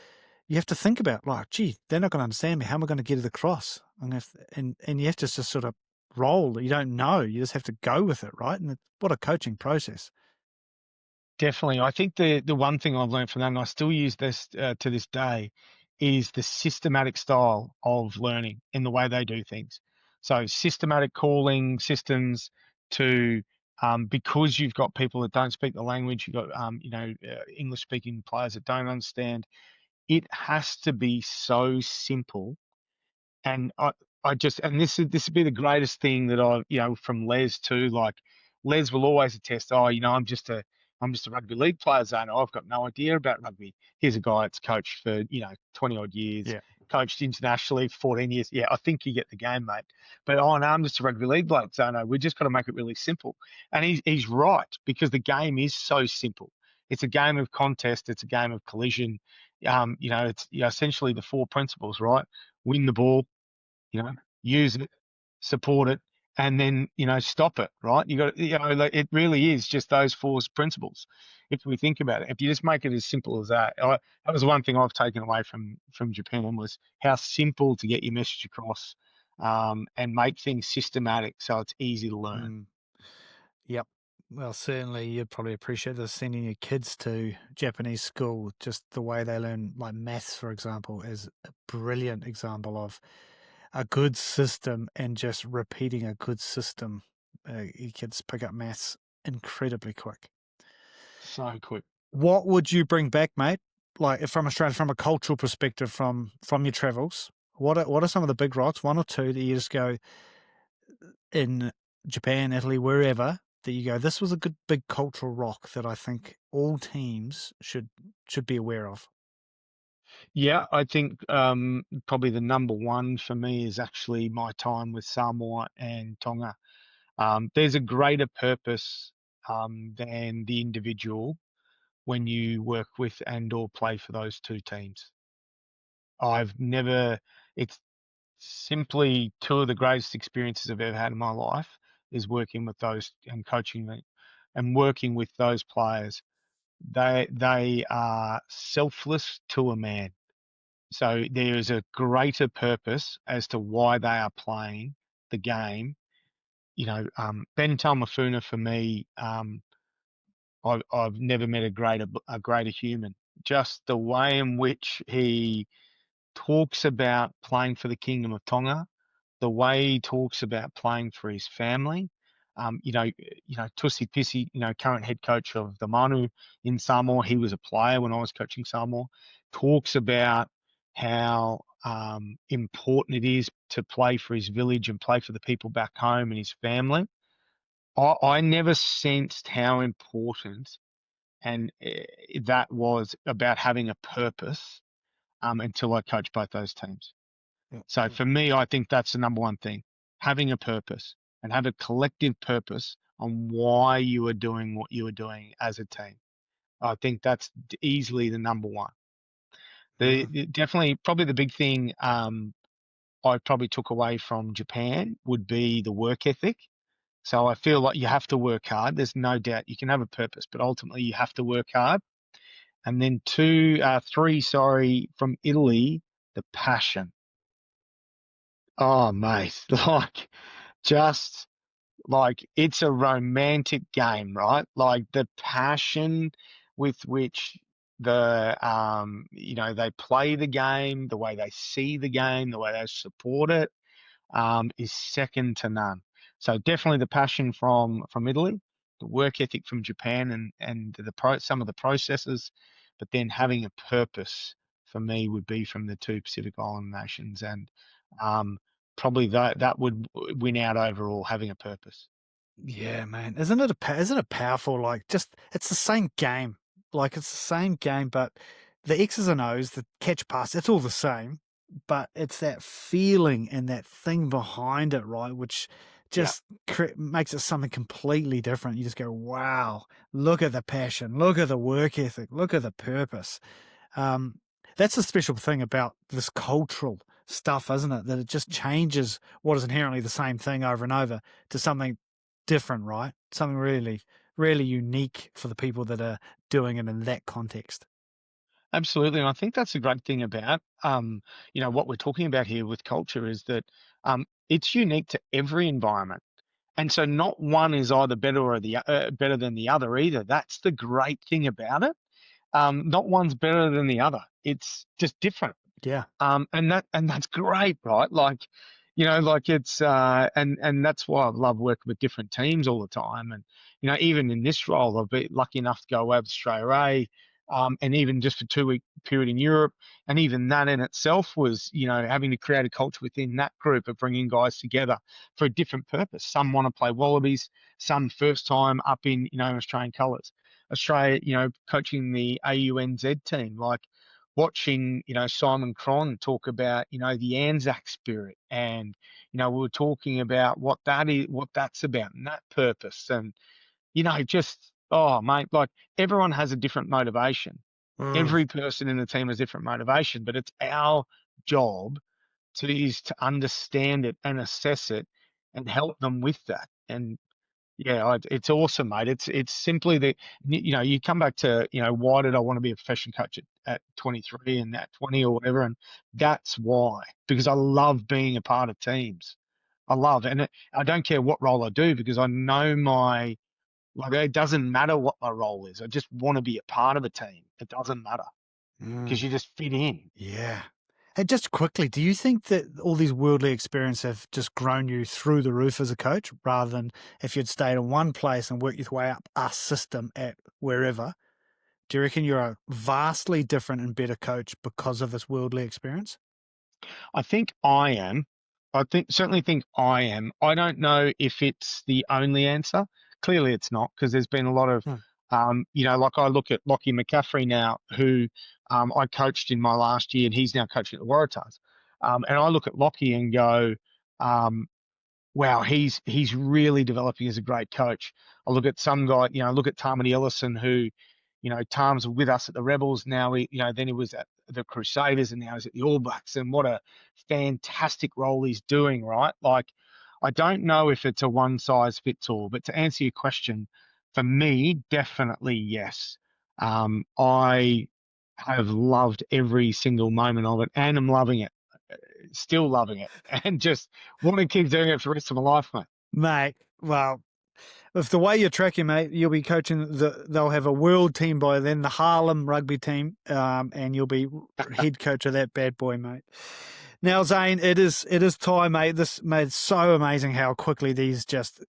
S2: you have to think about, like, gee, they're not going to understand me. How am I going to get it across? And you have to just sort of roll. You don't know. You just have to go with it, right? And what a coaching process.
S1: Definitely. I think the one thing I've learned from that, and I still use this to this day, is the systematic style of learning in the way they do things. So systematic calling systems to, because you've got people that don't speak the language, you've got, English speaking players that don't understand, it has to be so simple. And this would be the greatest thing that from Les too. Like, Les will always attest, I'm just a rugby league player, Zane. I've got no idea about rugby. Here's a guy that's coached for 20 odd years,
S2: Yeah.
S1: coached internationally for 14 years. Yeah, I think you get the game, mate. But no, I'm just a rugby league bloke, Zane. We just got to make it really simple. And he's right, because the game is so simple. It's a game of contest. It's a game of collision. It's essentially the four principles, right? Win the ball, use it, support it, and then, stop it, right? Like, it really is just those four principles. If we think about it, if you just make it as simple as that, that was one thing I've taken away from Japan, was how simple to get your message across, and make things systematic so it's easy to learn.
S2: Yep. Well, certainly you'd probably appreciate this, sending your kids to Japanese school. Just the way they learn, like maths, for example, is a brilliant example of a good system, and just repeating a good system. Your kids pick up maths incredibly quick.
S1: So quick.
S2: What would you bring back, mate? Like, from Australia, from a cultural perspective, from your travels, what are some of the big rocks, one or two, that you just go, in Japan, Italy, wherever, that you go, this was a good big cultural rock that I think all teams should be aware of?
S1: Yeah, I think probably the number one for me is actually my time with Samoa and Tonga. There's a greater purpose than the individual when you work with and or play for those two teams. It's simply two of the greatest experiences I've ever had in my life, is working with those and coaching them and working with those players. They are selfless to a man. So there is a greater purpose as to why they are playing the game. Ben Talmafuna, for me, I've never met a greater human. Just the way in which he talks about playing for the Kingdom of Tonga, the way he talks about playing for his family. Tusi Pisi, current head coach of the Manu in Samoa, he was a player when I was coaching Samoa, talks about how important it is to play for his village and play for the people back home and his family. I never sensed how important and that was about having a purpose until I coached both those teams.
S2: Yeah.
S1: So for me, I think that's the number one thing, having a purpose and have a collective purpose on why you are doing what you are doing as a team. I think that's easily the number one. Definitely, probably the big thing I probably took away from Japan would be the work ethic. So I feel like you have to work hard. There's no doubt you can have a purpose, but ultimately you have to work hard. And then three, sorry, from Italy, the passion. Oh, mate, just like it's a romantic game, right? Like the passion with which they play the game, the way they see the game, the way they support it, is second to none. So definitely the passion from Italy, the work ethic from Japan, and some of the processes, but then having a purpose for me would be from the two Pacific Island nations, and um, probably that would win out overall, having a purpose.
S2: Yeah, man. Isn't it powerful? Like, just it's the same game. Like, it's the same game, but the X's and O's, the catch pass, it's all the same. But it's that feeling and that thing behind it, right? Which
S1: Yeah.
S2: just makes it something completely different. You just go, wow, look at the passion, look at the work ethic, look at the purpose. Um, that's the special thing about this cultural stuff, isn't it? That it just changes what is inherently the same thing over and over to something different, right? Something really, really unique for the people that are doing it in that context.
S1: Absolutely. And I think that's the great thing about, what we're talking about here with culture is that it's unique to every environment. And so not one is either better than the other either. That's the great thing about it. Not one's better than the other. It's just different.
S2: Yeah.
S1: And that's great, right? Like, like it's and that's why I love working with different teams all the time. And even in this role, I've been lucky enough to go over to Australia A, and even just for 2 week period in Europe, and even that in itself was, having to create a culture within that group of bringing guys together for a different purpose. Some want to play Wallabies, some first time up in Australian colours. Australia, coaching the AUNZ team, like watching, Simon Cron talk about, the Anzac spirit, and, we were talking about what that's about and that purpose. And, just, oh, mate, like everyone has a different motivation.
S2: Mm.
S1: Every person in the team has different motivation, but it's our job to understand it and assess it and help them with that. And yeah, it's awesome, mate. It's simply that you come back to why did I want to be a professional coach at 23 and at 20 or whatever, and that's why, because I love being a part of teams. I love, and I don't care what role I do because I know it doesn't matter what my role is. I just want to be a part of a team. It doesn't matter because
S2: Mm.
S1: you just fit in.
S2: Yeah. And just quickly, do you think that all these worldly experiences have just grown you through the roof as a coach rather than if you'd stayed in one place and worked your way up a system at wherever? Do you reckon you're a vastly different and better coach because of this worldly experience?
S1: I think I am. Certainly think I am. I don't know if it's the only answer. Clearly, it's not because there's been a lot of,
S2: Hmm.
S1: like I look at Lockie McCaffrey now, who I coached in my last year, and he's now coaching at the Waratahs. And I look at Lockie and go, um, wow, he's really developing as a great coach. I look at some guy, look at Tamati Ellison, who, Tom's with us at the Rebels. Now then he was at the Crusaders, and now he's at the All Blacks, and what a fantastic role he's doing, right? Like, I don't know if it's a one size fits all, but to answer your question, for me, definitely yes. I have loved every single moment of it, and I'm loving it, still loving it, and just want to keep doing it for the rest of my life, mate.
S2: Mate, well, if the way you're tracking, mate, you'll be coaching they'll have a world team by then, the Harlem rugby team, and you'll be head coach of that bad boy, mate. Now, Zane, it is time, mate. This made it so amazing how quickly these just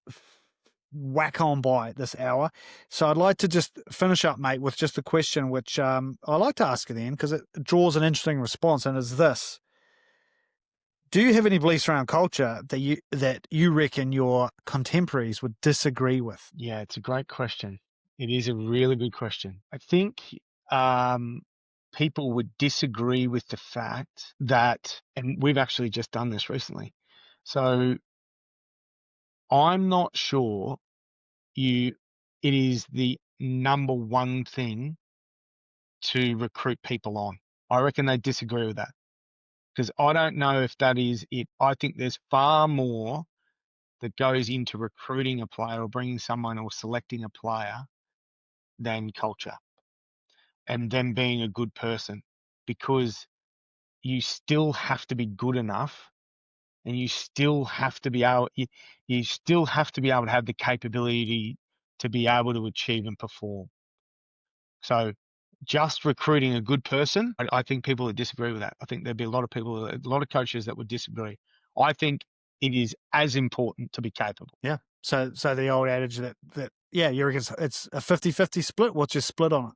S2: whack on by this hour. So I'd like to just finish up, mate, with just a question which I like to ask at the end because it draws an interesting response, and is this: do you have any beliefs around culture that you reckon your contemporaries would disagree with?
S1: Yeah, it's a great question. It is a really good question. I think people would disagree with the fact that, and we've actually just done this recently. So I'm not sure it is the number one thing to recruit people on. I reckon they disagree with that because I don't know if that is it. I think there's far more that goes into recruiting a player or bringing someone or selecting a player than culture and them being a good person, because you still have to be good enough, and you still have to be able to have the capability to be able to achieve and perform. So just recruiting a good person, I think people would disagree with that. I think there'd be a lot of coaches that would disagree. I think it is as important to be capable.
S2: Yeah. So the old adage that you reckon it's a 50-50 split. What's your split on it?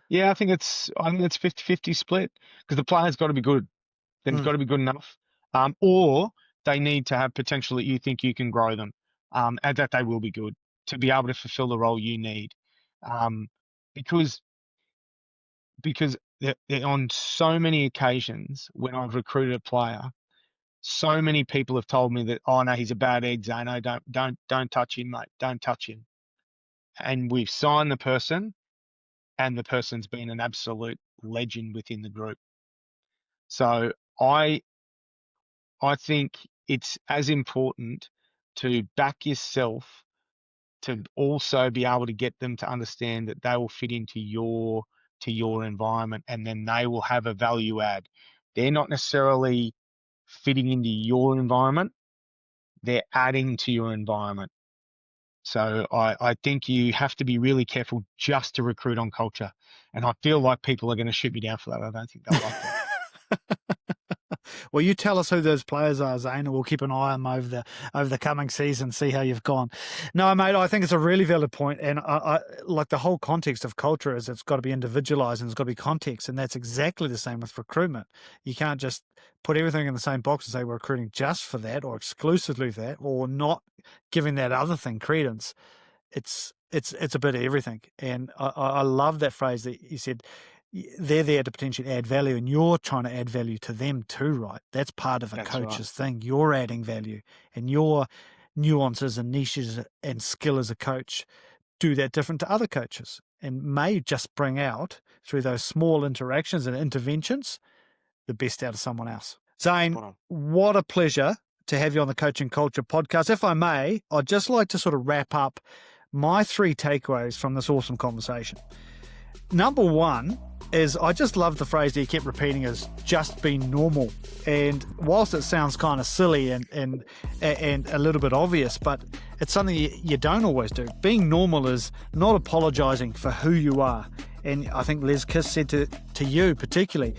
S1: Yeah, I think it's 50-50 split, because the player's got to be good. They've got to be good enough, or they need to have potential that you think you can grow them, and that they will be good to be able to fulfill the role you need, because on so many occasions when I've recruited a player, so many people have told me that, oh no, he's a bad egg, Zane. No, don't touch him, mate. Don't touch him. And we've signed the person, and the person's been an absolute legend within the group. So I think it's as important to back yourself, to also be able to get them to understand that they will fit into your environment, and then they will have a value add. They're not necessarily fitting into your environment, they're adding to your environment. So I think you have to be really careful just to recruit on culture. And I feel like people are going to shoot me down for that. I don't think they'll like that.
S2: Well, you tell us who those players are, Zane, and we'll keep an eye on them over the coming season, see how you've gone. No, mate, I think it's a really valid point, and I like the whole context of culture is it's got to be individualized and it's got to be context, and that's exactly the same with recruitment. You can't just put everything in the same box and say we're recruiting just for that or exclusively for that, or not giving that other thing credence. It's a bit of everything, and I love that phrase that you said. They're there to potentially add value, and you're trying to add value to them too, right? That's part of a coach's thing. You're adding value, and your nuances and niches and skill as a coach do that different to other coaches, and may just bring out, through those small interactions and interventions, the best out of someone else. Zane, what a pleasure to have you on the Coaching Culture podcast. If I may, I'd just like to sort of wrap up my 3 takeaways from this awesome conversation. Number 1 is I just love the phrase that you kept repeating as just be normal. And whilst it sounds kind of silly and a little bit obvious, but it's something you don't always do. Being normal is not apologising for who you are. And I think Les Kiss said to you particularly,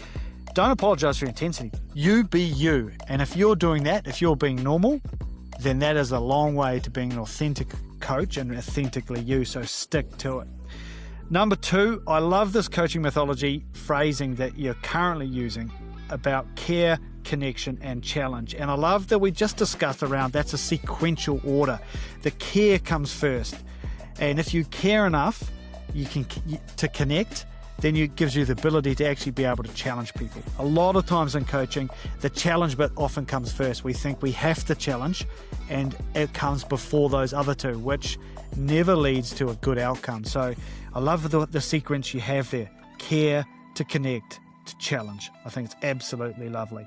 S2: don't apologise for your intensity. You be you. And if you're doing that, if you're being normal, then that is a long way to being an authentic coach and authentically you. So stick to it. Number 2, I love this coaching mythology phrasing that you're currently using about care, connection, and challenge. And I love that we just discussed around that's a sequential order. The care comes first. And if you care enough to connect, then it gives you the ability to actually be able to challenge people. A lot of times in coaching, the challenge bit often comes first. We think we have to challenge, and it comes before those other 2, which never leads to a good outcome. So I love the sequence you have there. Care, to connect, to challenge. I think it's absolutely lovely.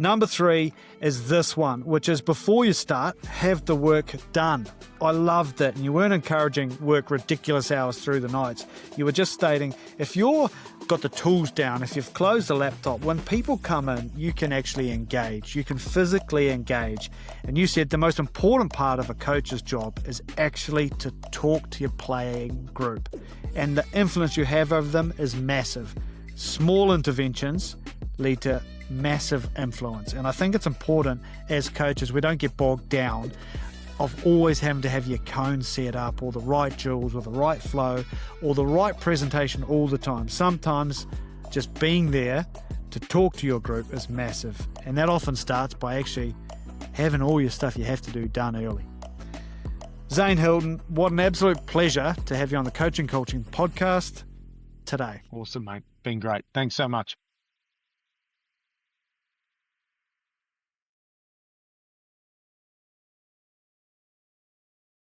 S2: Number 3 is this one, which is before you start, have the work done. I loved that. And you weren't encouraging work ridiculous hours through the nights. You were just stating, if you've got the tools down, if you've closed the laptop, when people come in, you can actually engage. You can physically engage. And you said the most important part of a coach's job is actually to talk to your playing group. And the influence you have over them is massive. Small interventions lead to massive influence. And I think it's important as coaches, we don't get bogged down of always having to have your cone set up or the right jewels or the right flow or the right presentation all the time. Sometimes just being there to talk to your group is massive. And that often starts by actually having all your stuff you have to do done early. Zane Hilton, what an absolute pleasure to have you on the Coaching Culture podcast today.
S1: Awesome, mate. Been great. Thanks so much.